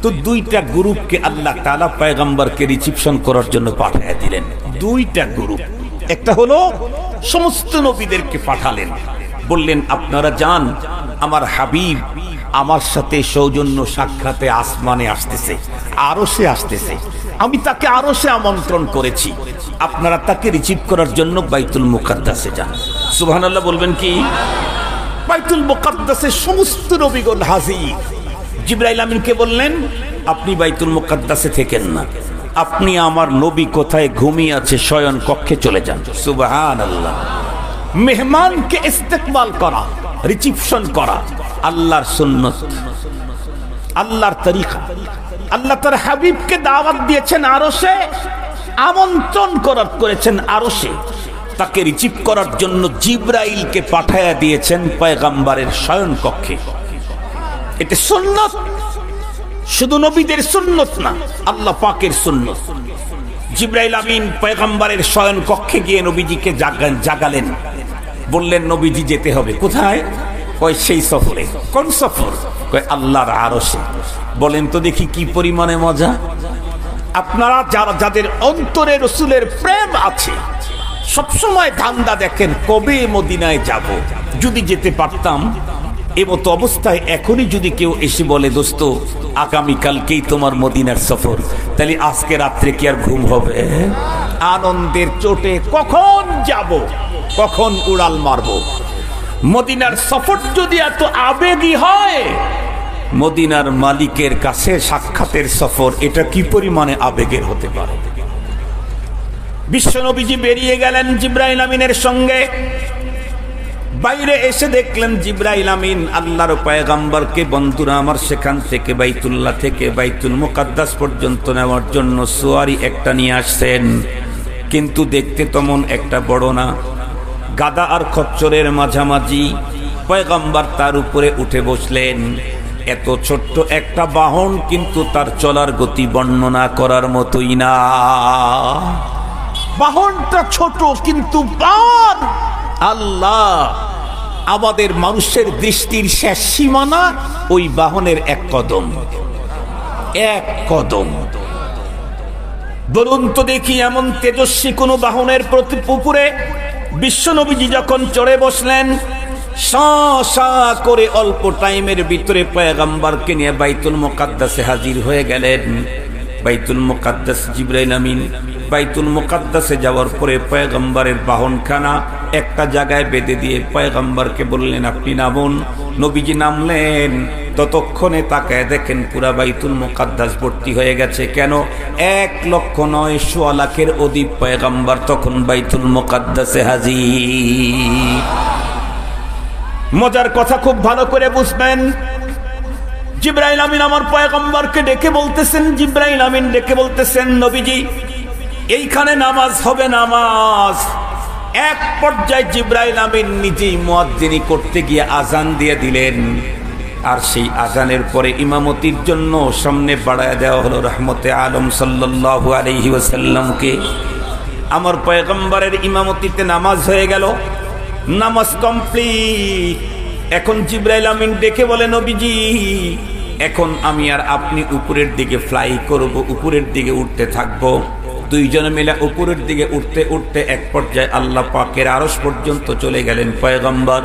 তো দুইটা গ্রুপকে আল্লাহ তাআলা পয়গম্বরকে রিসিপশন করার জন্য পাঠিয়ে দিলেন। দুইটা গ্রুপ। একটা হলো সমস্ত নবীদেরকে পাঠালেন, বললেন আপনারা যান, আমার হাবিব আমার সাথে সৌজন্য সাক্ষাতে আসমানে আসতেছে, আরশে আসতেছে, আমি তাকে আরশে আমন্ত্রণ করেছি, আপনারা তাকে রিসিভ করার জন্য বাইতুল মুকাদ্দাসে যান। সুবহানাল্লাহ বলবেন কি? বাইতুল মুকাদ্দাসে সমস্ত নবীগণ হাজির। জিবরাইল আমিনকে বললেন, আপনি বাইতুল মুকাদ্দাসে থেকেন না, আপনি আমার নবী কোথায় ঘুমিয়ে আছে শয়ন কক্ষে চলে যান। সুবহানাল্লাহ। মেহমানকে ইস্তেকবাল করা, রিসিপশন করা আল্লাহর সুন্নত, আল্লাহর তরিকা। আল্লাহ তার হাবিবকে দাওয়াত দিয়েছেন আরশে, আমন্ত্রণ করেছেন আরশে, তাকে রিসিভ করার জন্য জিবরাইলকে পাঠায়া দিয়েছেন পয়গম্বরের শয়ন কক্ষে। এটা সুন্নত, শুধু নবীদের সুন্নত না, আল্লাহ পাকের সুন্নত। জিবরাইল আমিন পয়গম্বরের শয়ন কক্ষে গিয়ে নবীজিকে জাগালেন, বললেন নবীজি যেতে হবে। কোথায়? কয় সেই সফরে। কোন সফর? কয় আল্লাহর আরশে। বলেন তো দেখি কি পরিমাণে মজা। আপনারা যাদের অন্তরে রাসূলের প্রেম আছে, সবসময় ধান্দা দেখেন কবে মদিনায় যাব। যদি যেতে পারতাম, এমতো অবস্থায় এখনই যদি কেউ এসে বলে দোস্ত আগামীকালকেই তোমার মদিনার সফর, তাহলে আজকে রাত্রে কি আর ঘুম হবে? আনন্দের চোটে কখন যাব, কখন উড়াল মারব। মদিনার সফর যদি এত আবেগী হয়, মদিনার মালিকের কাছে সাক্ষাতের সফর এটা কি পরিমাণে আবেগের হতে পারে। বিশ্বনবীজি বেরিয়ে গেলেন জিবরাইল আমিনের সঙ্গে। বাইরে এসে দেখলেন জিবরাইল আমিন আল্লাহর পয়গম্বরকে, বন্ধুরা আমার, সেখান থেকে বাইতুল্লাহ থেকে বাইতুল মুকাদ্দাস পর্যন্ত নেওয়ার জন্য সোয়ারি একটা নিয়ে আসছেন। কিন্তু দেখতে তেমন একটা বড় না, গাদা আর খচ্চরের মাঝামাঝি। পয়গম্বর তার উপরে উঠে বসলেন। এত ছোট্ট একটা বাহন, কিন্তু তার চলার গতি বর্ণনা করার মতোই না। বাহনটা ছোট কিন্তু পার আল্লাহ। আমাদের মানুষের দৃষ্টির শেষ সীমানা ওই বাহনের এক কদম, এক কদম। বলুন তো দেখি, এমন তেজস্বী কোন বাহনের উপরে বিশ্বনবীজি যখন চড়ে বসলেন, সা করে অল্প টাইমের ভিতরে পয়গম্বরকে নিয়ে বাইতুল মুকাদ্দাসে হাজির হয়ে গেলেন। বাইতুল মুকাদ্দাস জিবরাইল আমিন বাইতুল মুকাদ্দাসে যাওয়ার পরে পয়গম্বরের বাহনখানা একটা জায়গায় বেঁধে দিয়ে পয়গম্বরকে বললেন আপনি নামুন। নবীজি নামলেন, ততক্ষণে তাকায় দেখেন পুরা বাইতুল মুকাদ্দাস ভর্তি হয়ে গেছে। কেন? 1,09,000,000 অধিক পয়গম্বর তখন বাইতুল মুকাদ্দাসে হাজির। মজার কথা খুব ভালো করে বুঝবেন। জিবরাইল আমিন আমার পয়গম্বরকে ডেকে বলতেছেন, জিবরাইল আমিন ডেকে বলতেছেন নবীজি এইখানে নামাজ হবে, নামাজ। এক পর্যায়ে জিবরাইল আমিন নিজেই মুয়াজ্জিনি করতে গিয়ে আজান দিয়ে দিলেন। আর সেই আজানের পরে ইমামতির জন্য সামনে বাড়ায় দেওয়া হলো রহমতে আলম সাল্লাল্লাহু আলাইহি ওয়াসাল্লামকে। আমার পয়গম্বরের ইমামতিতে নামাজ হয়ে গেল। নামাজ কমপ্লিট। এখন জিবরাইল আমিন ডেকে বলে, নবীজি এখন আমি আর আপনি উপরের দিকে ফ্লাই করব, উপরের দিকে উঠতে থাকবো। দুইজনে মিলে উপরের দিকে উঠতে উঠতে এক পর্যায়ে আল্লাহ পাকের আরশ পর্যন্ত চলে গেলেন পয়গম্বর।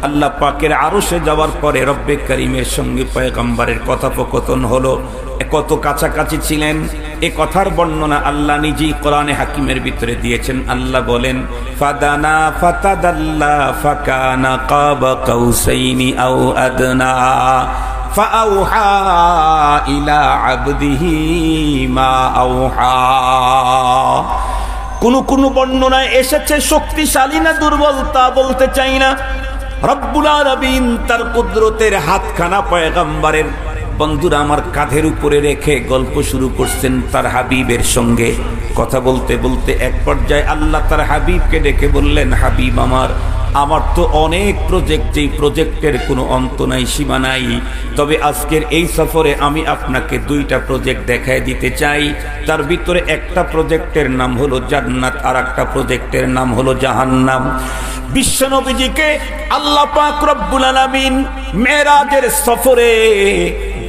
আল্লাহ পাকের আরশে যাওয়ার পরে রব্বে করিমের সঙ্গে পয়গম্বরের কথোপকথন হলো। কত কাছাকাছি ছিলেন এ কথার বর্ণনা আল্লাহ নিজেই কোরআনে হাকিমের ভিতরে দিয়েছেন। আল্লাহ বলেন, ফাদানা ফাতাদাল্লা ফাকানা কাবা কাউসাইনি আও আদনা ফাআউহা ইলা আবদিহি মা আউহা। কোন বর্ণনায় এসেছে শক্তিশালী না দুর্বল তা বলতে চাই না। রব্বুল আলামিন তার কুদরতের হাতখানা পয়গম্বরের বন্ধুরা আমার কাঁধের উপরে রেখে গল্প শুরু করছেন তার হাবিবের সঙ্গে। কথা বলতে বলতে এক পর্যায়ে আল্লাহ তার হাবিবকে ডেকে বললেন, হাবিব আমার তো অনেক প্রজেক্ট, যেই প্রজেক্টের কোনো অন্ত নাই, সীমা নাই। তবে আজকের এই সফরে আমি আপনাকে দুইটা প্রজেক্ট দেখায় দিতে চাই। তার ভিতরে একটা প্রজেক্টের নাম হলো জান্নাত, আর একটা প্রজেক্টের নাম হলো জাহান্নাম। বিশ্বনবীজিকে আল্লাহ পাক রব্বুল আলামিন মেরাজের সফরে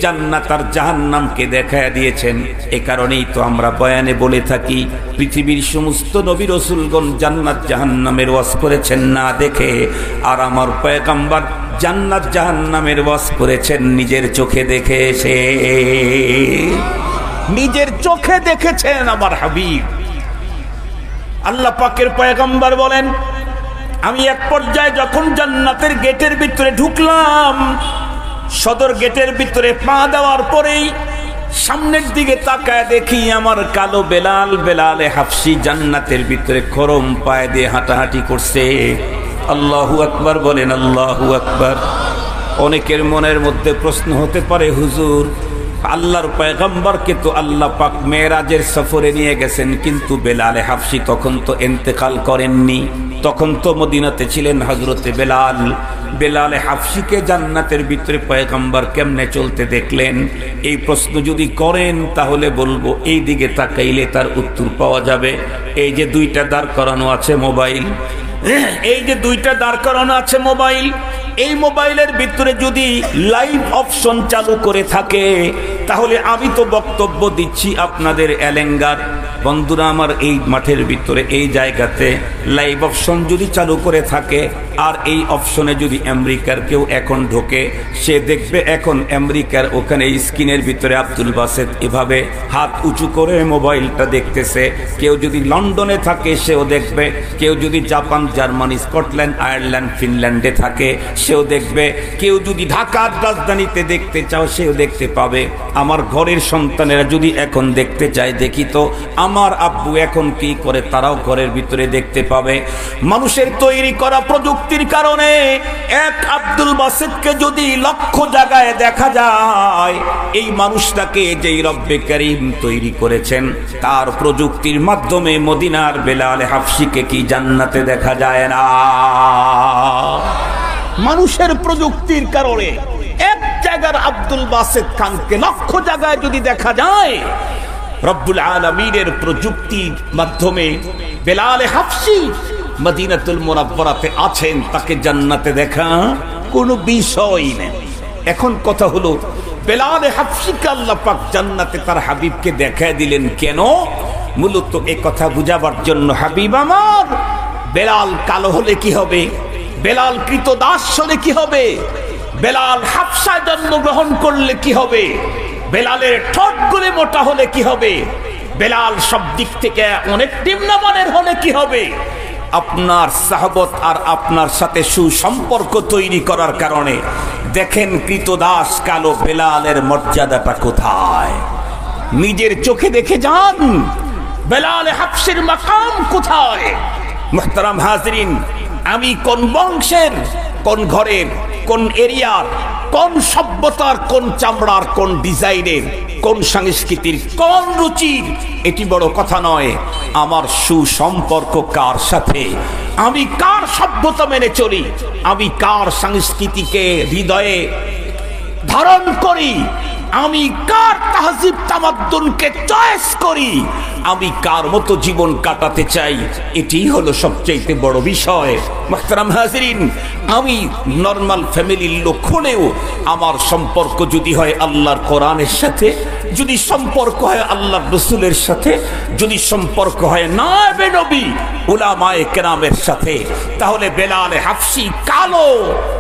জান্নাত আর জাহান্নামকে দেখায় দিয়েছেন। এ কারণেই তো আমরা বয়ানে বলে থাকি পৃথিবীর সমস্ত নবী রাসূলগণ জান্নাত জাহান্নামের ওয়াজ করেছেন না দেখে, আর আমার পয়গম্বর জান্নাত জাহান্নামের ওয়াজ করেছেন নিজের চোখে দেখে এসে। নিজের চোখে দেখেছেন আমার হাবিব। আল্লাহ পাকের পয়গম্বর বলেন, আমি এক পর্যায়ে যখন জান্নাতের গেটের ভিতরে ঢুকলাম, সদর গেটের ভিতরে পা দেওয়ার পরেই সামনের দিকে তাকায় দেখি আমার কালো বেলালে হাফসি জান্নাতের ভিতরে খরম পায়ে দিয়ে হাঁটাহাঁটি করছে। আল্লাহু আকবার বলেন, আল্লাহু আকবার। অনেকের মনের মধ্যে প্রশ্ন হতে পারে, হুজুর আল্লাহর পয়গম্বরকে তো আল্লাহ পাক মেরাজের সফরে নিয়ে গেছেন, কিন্তু বেলালে হাফসি তখন তো ইন্তেকাল করেননি, তখন তো মদিনাতে ছিলেন হযরতে বেলালে হাফসিকে জান্নাতের ভিতরে পয়গম্বর কেমনে চলতে দেখলেন? এই প্রশ্ন যদি করেন তাহলে বলবো এই দিকে তাকাইলে তার উত্তর পাওয়া যাবে। এই যে দুইটা দাঁড় করানো আছে মোবাইল, এই মোবাইলের ভিতরে যদি লাইভ অপশন চালু করে থাকে তাহলে আমি তো বক্তব্য দিচ্ছি আপনাদের এলেঙ্গার। বন্ধুরা আমার, এই মাঠের ভিতরে এই জায়গাতে লাইভ অপশন যদি চালু করে থাকে আর এই অপশনে যদি আমেরিকার কেউ এখন ঢোকে, সে দেখবে এখন আমেরিকার ওখানে স্ক্রিনের ভিতরে আব্দুল বাসেত এভাবে হাত উঁচু করে মোবাইলটা দেখতেছে। কেউ যদি লন্ডনে থাকে সেও দেখবে, কেউ যদি জাপান, জার্মানি, স্কটল্যান্ড, আয়ারল্যান্ড, ফিনল্যান্ডে থাকে সেও দেখবে, কেউ যদি ঢাকার রাজধানীতে দেখতে চাও সেও দেখতে পাবে। আমার ঘরের সন্তানেরা যদি এখন দেখতে চায়, দেখি তো আমার আব্বু এখন কি করে, তারাও ঘরের ভিতরে দেখতে পাবে। মানুষের তৈরি করা প্রযুক্তির কারণে এক আব্দুল বাসেতকে যদি লক্ষ জায়গায় দেখা যায়, এই মানুষটাকে যেই রব্বে করিম তৈরি করেছেন তার প্রযুক্তির মাধ্যমে মদিনার বেলালে হাফসিকে কি জান্নাতে দেখা যায় না? মানুষের প্রযুক্তির কারণে এক জায়গার আব্দুল বাসেত খানকে লক্ষ জায়গায় যদি দেখা যায়, রব্বুল আলামিনের প্রযুক্তির মাধ্যমে বেলালে হাফসি মদিনাতুল মুনাওয়ারাতে আছেন, তাকে জান্নাতে দেখা কোনো বিষয় নেই। এখন কথা হলো, বেলালে হাফসিকে আল্লাহ পাক জান্নাতে তার হাবিবকে দেখায় দিলেন কেন? মূলত এই কথা বুঝাবার জন্য, হাবিব আমার, বেলাল কালো হলে কি হবে? বেলাল কৃতদাস হলে কি হবে? বেলাল হাফসায় জন্মগ্রহণ করলে কি হবে? বেলালের ঠোঁট গুলি মোটা হলে কি হবে? বেলাল সব দিক থেকে অনেক নিম্নমানের হলে কি হবে? আপনার সাহাবত আর আপনার সাথে সুসম্পর্ক তৈরি করার কারণে দেখেন কৃতদাস কালো বেলালের মর্যাদাটা কোথায়। নিজের চোখে দেখে যান বেলালে হাফসির মাকাম কোথায়। মুহতারাম হাজরিন, আমি কোন বংশের, কোন ঘরের, কোন এরিয়ার, কোন সভ্যতার, কোন চামড়ার, কোন ডিজাইনের, কোন সংস্কৃতির, কোন রুচির, এটি বড় কথা নয়। আমার সুসম্পর্ক কার সাথে, আমি কার সভ্যতা মেনে চলি, আমি কার সংস্কৃতিকে হৃদয়ে ধারণ করি, আমি কার তাহজিব তামাদ্দুনকে চয়েস করি, আমি কার মতো জীবন কাটাতে চাই, এটাই হলো সবচেয়ে বড় বিষয়। মুহতারাম হাজিরিন, আমি নরমাল ফ্যামিলির লোক হলেও আমার সম্পর্ক যদি হয় আল্লাহর কোরআনের সাথে, যদি সম্পর্ক হয় আল্লাহর রাসূলের সাথে, যদি সম্পর্ক হয় নায়েবে নবী উলামায়ে কেরামের সাথে, তাহলে বেলাল হাফসি কালো,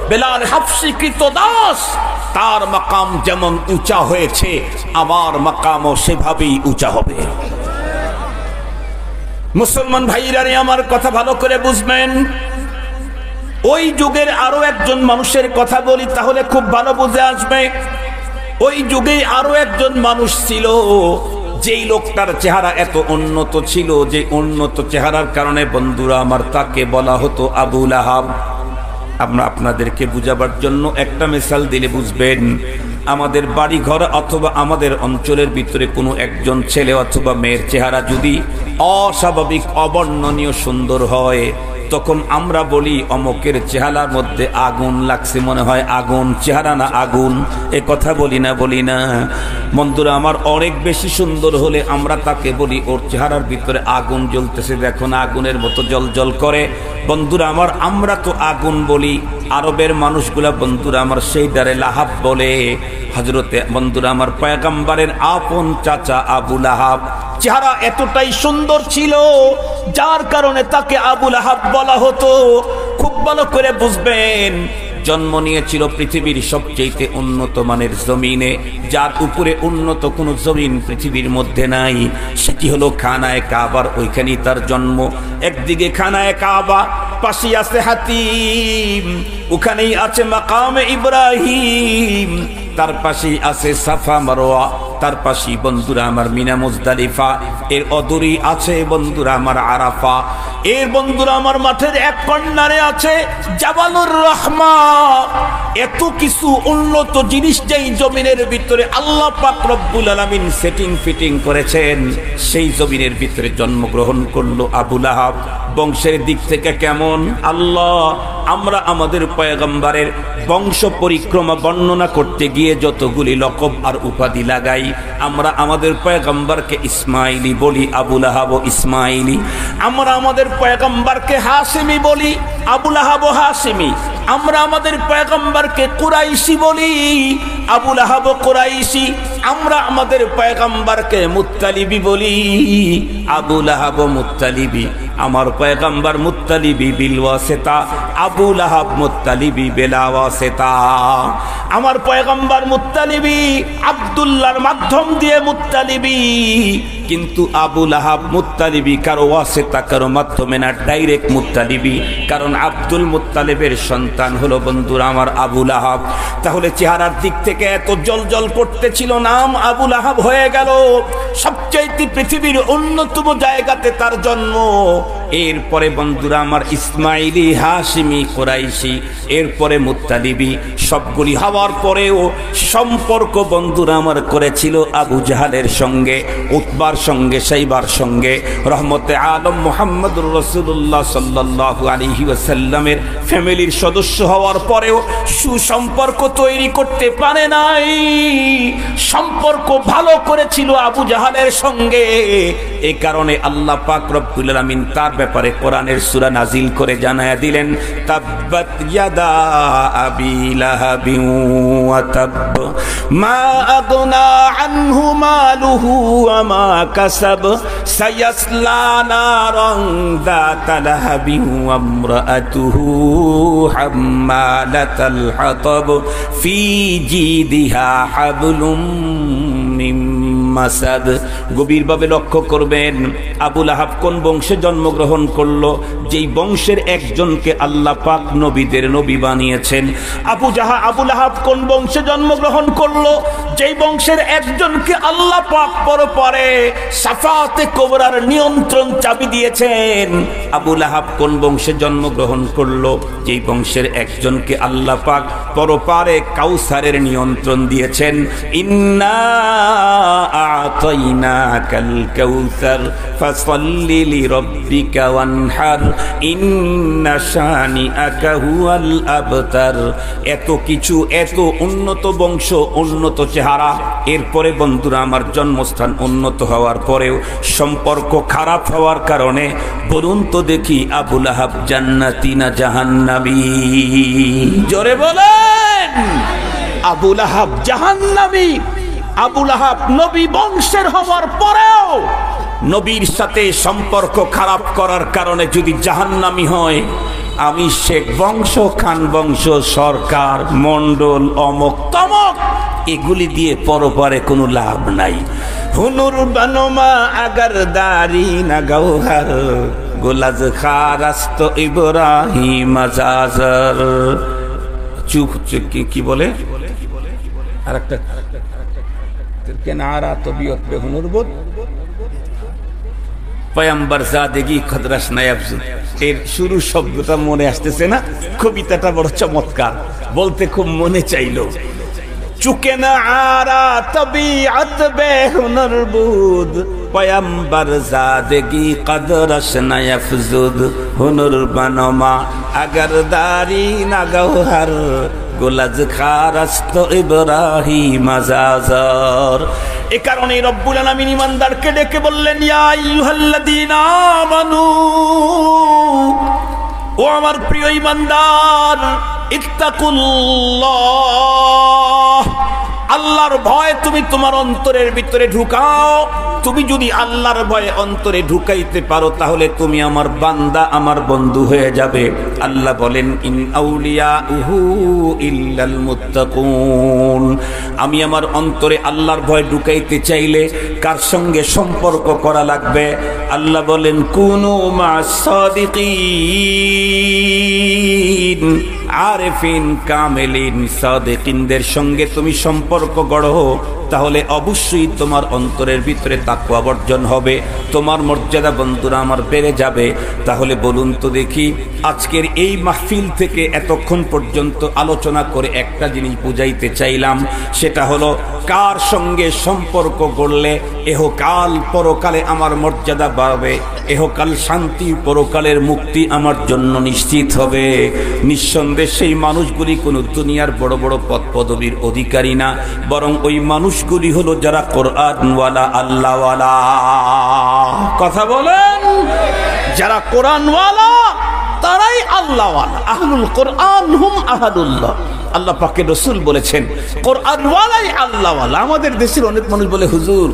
বেলাল হাফসি কৃতদাস, তার মাকাম যেমন উঁচা হয়েছে আমার মাকামও সেভাবেই উঁচা হবে। মুসলমান ভাইরা আমার কথা ভালো করে বুঝবেন। ওই যুগের আরো একজন মানুষের কথা বলি, তাহলে খুব ভালো বুঝে আসবে। ওই যুগে আরো একজন মানুষ ছিল, যেই লোকটার চেহারা এত উন্নত ছিল, যে উন্নত চেহারার কারণে বন্ধুরা আমার তাকে বলা হতো আবু লাহাব। আমরা আপনাদেরকে বুঝাবার জন্য একটা মিসাল দিলে বুঝবেন। আমাদের বাড়ি ঘর অথবা আমাদের অঞ্চলের ভিতরে কোনো একজন ছেলে অথবা মেয়ের চেহারা যদি অস্বাভাবিক অবর্ণনীয় সুন্দর হয়, তখন আমরা বলি অমকের চেহারার মধ্যে আগুন লাগছে, মনে হয় আগুন, চেহারা না আগুন, এ কথা বলি না বন্ধুরা আমার। অনেক বেশি সুন্দর হলে আমরা তাকে বলি ওর চেহারার ভিতরে আগুন জ্বলতেছে, দেখো না আগুনের মতো জ্বল করে। বন্ধুরা আমার, আমরা তো আগুন বলি, আরবের মানুষগুলা বন্ধুরা আমার সেই দ্বারে লাহাব বলে। হযরতে বন্ধুরা আমার পয়গম্বরের আপন চাচা আবু লাহাব চেহারা এতটাই সুন্দর ছিল, যার কারণে তাকে আবু লাহাব বলা হতো। খুব ভালো করে বুঝবেন, জন্ম নিয়েছিল পৃথিবীর সবচেয়ে উন্নত মানের জমিনে, যার উপরে উন্নত কোনো জমিন পৃথিবীর মধ্যে নাই, সেটি হলো খানায়ে কাবার। ওইখানেই তার জন্ম। একদিকে খানায়ে কাবা, পাশে আছে হাতিম, ওখানেই আছে মাকামে ইব্রাহিম, তার পাশেই আছে সাফা মারওয়া, তার পাশেই বন্ধুরা আমার মিনা মুজদালিফা, এর অদূরেই আছে বন্ধুরা আমার আরাফা, এর বন্ধুরা আমার মাঠের এক কর্নারে আছে জাবালুর রহমা। এত কিছু উন্নত জিনিস যেই জমিনের ভিতরে আল্লাহ পাক রব্বুল আলামিন সেটিং ফিটিং করেছেন, সেই জমিনের ভিতরে জন্মগ্রহণ করলো আবু লাহাব। বংশের দিক থেকে কেমন? আল্লাহ, আমরা আমাদের পয়গম্বরের বংশ পরিক্রমা বর্ণনা করতে গিয়ে যতগুলি লকব আর উপাধি লাগাই, আমরা আমাদের পয়গম্বরকে ইসমাইলি বলি, আবু লাহাব ইসমাইলি। আমরা আমাদের পয়গম্বরকে হাশিমি বলি, আবু লাহাব হাশিমি। আমরা আমাদের পয়গম্বরকে কুরাইশি বলি, আবু লাহাব কুরাইশি। আমরা আমাদের পয়গম্বরকে মুত্তালিবি বলি, আবু লাহাব মুত্তালিবি। আমার পয়গম্বর মুত্তালিবি বিল ওয়াসিতা, আবু লাহাব মুত্তালিবি বিলা ওয়াসিতা। আমার পয়গম্বর মুত্তালিবি আব্দুল্লাহর মাধ্যম দিয়ে মুত্তালিবি, কিন্তু আবু লাহাব মুত্তালিবি কারো ওয়াসিতা কারো মাধ্যমে না, ডাইরেক্ট মুত্তালিবি। কারণ আব্দুল মুত্তালিবের সন্তান হলো বন্ধুরা আমার আবু লাহাব। তাহলে চেহারার দিক থেকে এত জলজল করতেছিল, নাম আবু লাহাব হয়ে গেল। সবচাইতে পৃথিবীর অন্যতম জায়গাতে তার জন্ম। এরপরে বন্ধুরা আমার ইসমাইলি, হাশিমি, কুরাইশি, এরপরে মুত্তালিবি। সবগুলি হওয়ার পরেও সম্পর্ক বন্ধুরা আমার করেছিল আবু জাহালের সঙ্গে, উতবার সঙ্গে, শাইবার সঙ্গে। রহমতে আলম মুহাম্মদুর রাসূলুল্লাহ সাল্লাল্লাহু আলাইহি ওয়াসাল্লামের ফ্যামিলির সদস্য হওয়ার পরেও সুসম্পর্ক তৈরি করতে পারে নাই। সম্পর্ক ভালো করেছিল আবু জাহালের সঙ্গে। এই কারণে আল্লাহ পাক রব্বুল আলামিন তার ব্যাপারে কোরআনের সূরা নাজিল করে জানায়া দিলেন, তাব্বাত ইয়াদা আবি লাহাবিন ওয়া তাব মা আগনা আনহু মালুহু ওয়া মা কাসাব সায়াসলা নারান যাতা লাহাবিন ওয়া ইমরাআতুহু হাম্মালাতাল হাতাব ফি জিদিহা হাবলুম মিন মাসাদ। গভীরভাবে লক্ষ্য করবেন, আবু লাহাব কোন বংশে জন্মগ্রহণ করলো? যেই বংশের একজনকে আল্লাহ পাক নবীদের নবী বানিয়েছেন। আবু লাহাব কোন বংশে জন্মগ্রহণ করলো? যেই বংশের একজনকে আল্লাহ পাক পরপরে সাফাতে কোবরার নিয়ন্ত্রণ চাবি দিয়েছেন। আবু লাহাব কোন বংশে জন্মগ্রহণ করলো? যেই বংশের একজনকে আল্লাহ পাক পরপারে কাউসারের নিয়ন্ত্রণ দিয়েছেন। ইন্না আতাইনাকাল কাউসার ফাসাল্লি লিরাব্বিকা ওয়ানহার ইন্না শানিআকা হুয়াল আবতার। এত কিছু, এত উন্নত বংশ, উন্নত চেহারা, এরপরে বন্ধুরা আমার জন্মস্থান উন্নত হওয়ার পরেও সম্পর্ক খারাপ হওয়ার কারণে বলুন তো দেখি আবু লাহাব জান্নাতি না জাহান্নামী? জোরে বলেন। আবু লাহাব জাহান্নামী। আবু লাহাব নবী বংশের হওয়ার পরেও নবীর সাথে সম্পর্ক খারাপ করার কারণে যদি জাহান্নামী হয়, আমি শেখ বংশ, খান বংশ, সরকার, মন্ডল, অমক তমক, এগুলি দিয়ে পরপারে কোনো লাভ নাই। হুনুর বানোমা আগার দারি না গৌহার গোলাজ খারাস্ত ইব্রাহিম আজাজার। চুপ, কি বলে আর একটা কেনারা তবিয়ত পে হুনুর বোধ পয়ম্বর জাদেগি খদরাস নায়াবজু। এর শুরু শব্দটা মনে আসতেছে না? কবিতাটা বড় চমৎকার, বলতে খুব মনে চাইলো। চুকে না আরা তবিয়ত বে হুনুর বুদ পয়ম্বর জাদেগি কদরস নায়াফজুদ হুনুর বানোমা আগার দারি না গৌহার গোলাজ খারাস্ত ইব্রাহিম আজাজার। এ কারণে রব্বুল আলামিন ঈমানদারকে ডেকে বললেন, ইয়া আইয়ুহাল্লাযীনা আমানু, ও আমার প্রিয় ঈমানদার, ইত্তাকুল্লাহ, আল্লাহর ভয় তুমি তোমার অন্তরের ভিতরে ঢুকাও। তুমি যদি আল্লাহর ভয় অন্তরে ঢুকাইতে পারো তাহলে তুমি আমার বান্দা, আমার বন্ধু হয়ে যাবে। আল্লাহ বলেন, ইন আউলিয়াউহু ইল্লাল মুত্তাকুন। আমি আমার অন্তরে আল্লাহর ভয় ঢুকাইতে চাইলে কার সঙ্গে সম্পর্ক করা লাগবে? আল্লাহ বলেন, কুনু মা'আস সাদিকিন, আরিফিন কামিলিন, সাদিকিনদের সঙ্গে তুমি সম্পর্ক গড়ো, তাহলে অবশ্যই তোমার অন্তরের ভিতরে তাকওয়া বর্জন হবে, তোমার মর্যাদা বন্ধুরা আমার বেড়ে যাবে। তাহলে বলুন তো দেখি, আজকের এই মাহফিল থেকে এতক্ষণ পর্যন্ত আলোচনা করে একটা জিনিস বুঝাইতে চাইলাম, সেটা হলো কার সঙ্গে সম্পর্ক গড়লে এহকাল পরকালে আমার মর্যাদা বাড়বে, এহকাল শান্তি, পরকালের মুক্তি আমার জন্য নিশ্চিত হবে। নিঃসন্দেহে সেই মানুষগুলি কোনো দুনিয়ার বড় বড় পদ পদবীর অধিকারী না, বরং ওই মানুষগুলি হলো যারা কোরআনওয়ালা, আল্লাহওয়ালা। কথা বলেন, যারা কোরআনওয়ালা তারাই আল্লাহওয়ালা। আহলুল কোরআন হুম আহাদুল্লাহ। আল্লাহ পাকের রাসূল বলেছেন, কোরআনওয়ালাই আল্লাহওয়ালা। আমাদের দেশের অনেক মানুষ বলে, হুজুর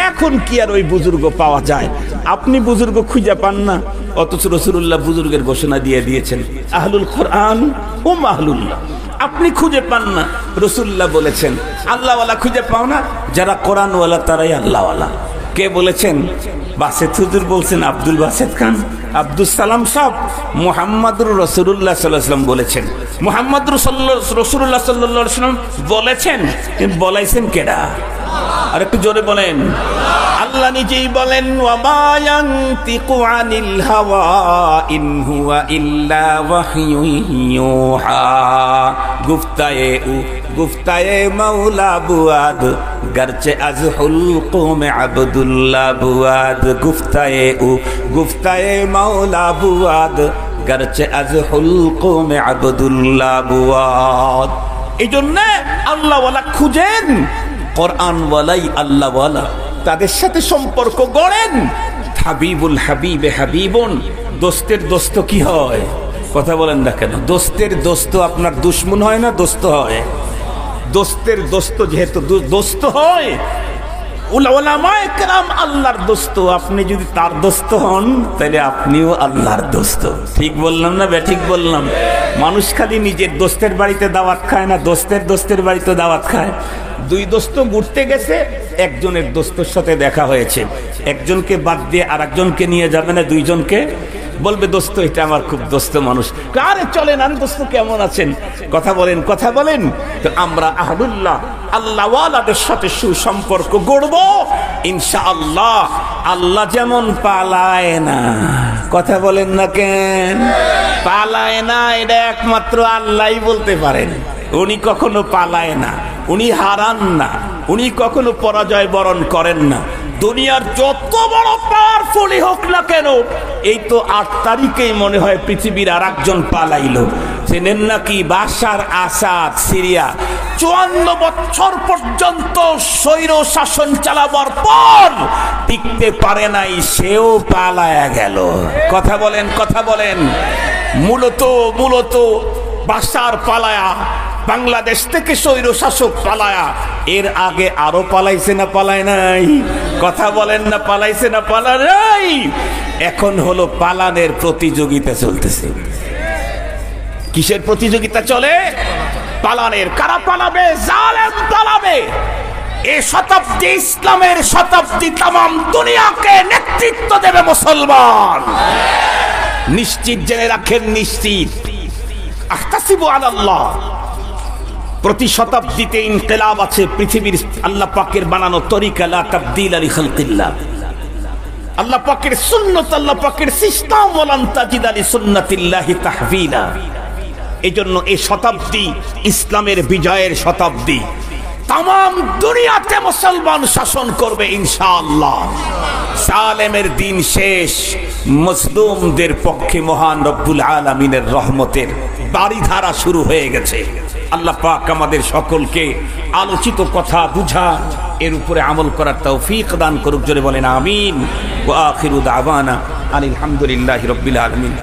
এখন কি আর ওই বুজুর্গ পাওয়া যায়? আপনি বুজুর্গ খুঁজে পান না, অথচ রাসূলুল্লাহ বুজুর্গের ঘোষণা দিয়ে দিয়েছেন, আহলুল কোরআন হুম আহলুল্লাহ। আপনি খুঁজে পান না, রাসূলুল্লাহ বলেছেন। আল্লাহওয়ালা খুঁজে পাও না, যারা কোরআনওয়ালা তারাই আল্লাহওয়ালা। কে বলেছেন? বাসেত হুজুর বলছেন, আব্দুল বাসেত খান, আব্দুল সালাম সাহেব, মুহাম্মদুর রাসূলুল্লাহ সাল্লাল্লাহু আলাইহি ওয়াসাল্লাম বলেছেন। মুহাম্মদুর রাসূলুল্লাহ সাল্লাল্লাহু আলাইহি ওয়াসাল্লাম বলেছেন, কিন্তু বলাইছেন কেডা? আর একটু জোরে বলেন। আল্লাহ নিজেই বলেন, ওয়া মা ইয়ানতিকু আনিল হাওয়া ইন হুয়া ইল্লা ওয়াহয়ুন ইউহা। গুফতায়ে মাওলা বুয়াদ গরচে আজ হুলকুম আব্দুল্লাহ বুয়াদ। গুফতায়ে মাওলা বুয়াদ গরচে আজ হুলকুম আব্দুল্লাহ বুয়াদ। এই জন্য আল্লাহওয়ালা খুঁজেন, কোরআনওয়ালাই আল্লাহওয়ালা, তাদের সাথে সম্পর্ক গড়েন। হাবিবুল হাবিবে হাবিবুন, দোস্তের দোস্ত কি হয়? কথা বলেন না কেন? দোস্তের দোস্ত আপনার দুশ্মন হয় না, দোস্ত হয়। দোস্তের দোস্ত যেহেতু দোস্ত হয়, উলামায়ে কেরাম আল্লাহর দোস্ত। আপনি যদি তার দোস্ত হন তাহলে আপনিও আল্লাহর দোস্ত। ঠিক বললাম না ঠিক বললাম? মানুষ খালি নিজের দোস্তের বাড়িতে দাওয়াত খায় না, দোস্তের বাড়িতে দাওয়াত খায়। দুই দোস্ত ঘুরতে গেছে, একজনের দোস্তের সাথে দেখা হয়েছে, একজনকে বাদ দিয়ে আর একজনকে নিয়ে যাবে না, দুইজনকে বলবে, দোস্ত এটা আমার খুব দোস্ত মানুষ। আরে চলেন, আর দোস্ত কেমন আছেন? কথা বলেন। তো আমরা আহলুল্লাহ, আল্লাহওয়ালাদের সাথে সুসম্পর্ক গড়ব ইনশাআল্লাহ। আল্লাহ যেমন পালায় না, কথা বলেন না কেন? পালায় না, এটা একমাত্র আল্লাহই বলতে পারেন। উনি কখনো পালায় না, উনি হারান না, উনি কখনো পরাজয় বরণ করেন না। দুনিয়ার যত বড় পাওয়ারফুলই হোক না কেন, এই তো 8 তারিখেই মনে হয় পৃথিবীর আর একজন পালাইলো। চেনেন নাকি বাশার আসাদ? সিরিয়া 54 বছর পর্যন্ত স্বৈর শাসন চালাবার পর টিকতে পারে নাই, সেও পালায়া গেল। কথা বলেন, কথা বলেন। মূলত বাশার পালায়া, বাংলাদেশ থেকে স্বৈর শাসক পালায়া, এর আগে আরো পালাইছে না পালায় নাই? কথা বলেন না, পালাইছে না পালায় নাই? এখন হলো পালানের প্রতিযোগিতা চলতেছে। কিসের প্রতিযোগিতা চলে? পালানের। কারা পালাবে? জালেম পালাবে। এই শতাব্দী ইসলামের শতাব্দী, তামাম দুনিয়াকে নেতৃত্ব দেবে মুসলমান। নিশ্চিত জেনে রাখেন, নিশ্চিত। আহতাসিবু আলাল্লাহ। প্রতি শতাব্দীতে ইনকিলাব আছে। পৃথিবীর আল্লাহ পাকের বানানো তরিকা, লা তাবদীলা লিখালকিল্লাহ। আল্লাহ পাকের সুন্নাত, আল্লাহ পাকের সিস্টেম, ওয়ালান তাজিদা লিসুন্নাতিল্লাহি তাহবিলা। এজন্য এই শতাব্দী ইসলামের বিজয়ের শতাব্দী। তামাম দুনিয়াতে মুসলমান শাসন করবে ইনশাআল্লাহ। সালেমের দিন শেষ। মজলুমদের পক্ষে মহান রব্বুল আলামিনের রহমতের বাড়িধারা শুরু হয়ে গেছে। আল্লাহ পাক আমাদের সকলকে আলোচিত কথা বুঝা, এর উপরে আমল করার তৌফিক দান করুক। জোরে বলেন আমিন। ওয়া আখিরু দাওয়ানা আলহামদুলিল্লাহি রাব্বিল আলামিন।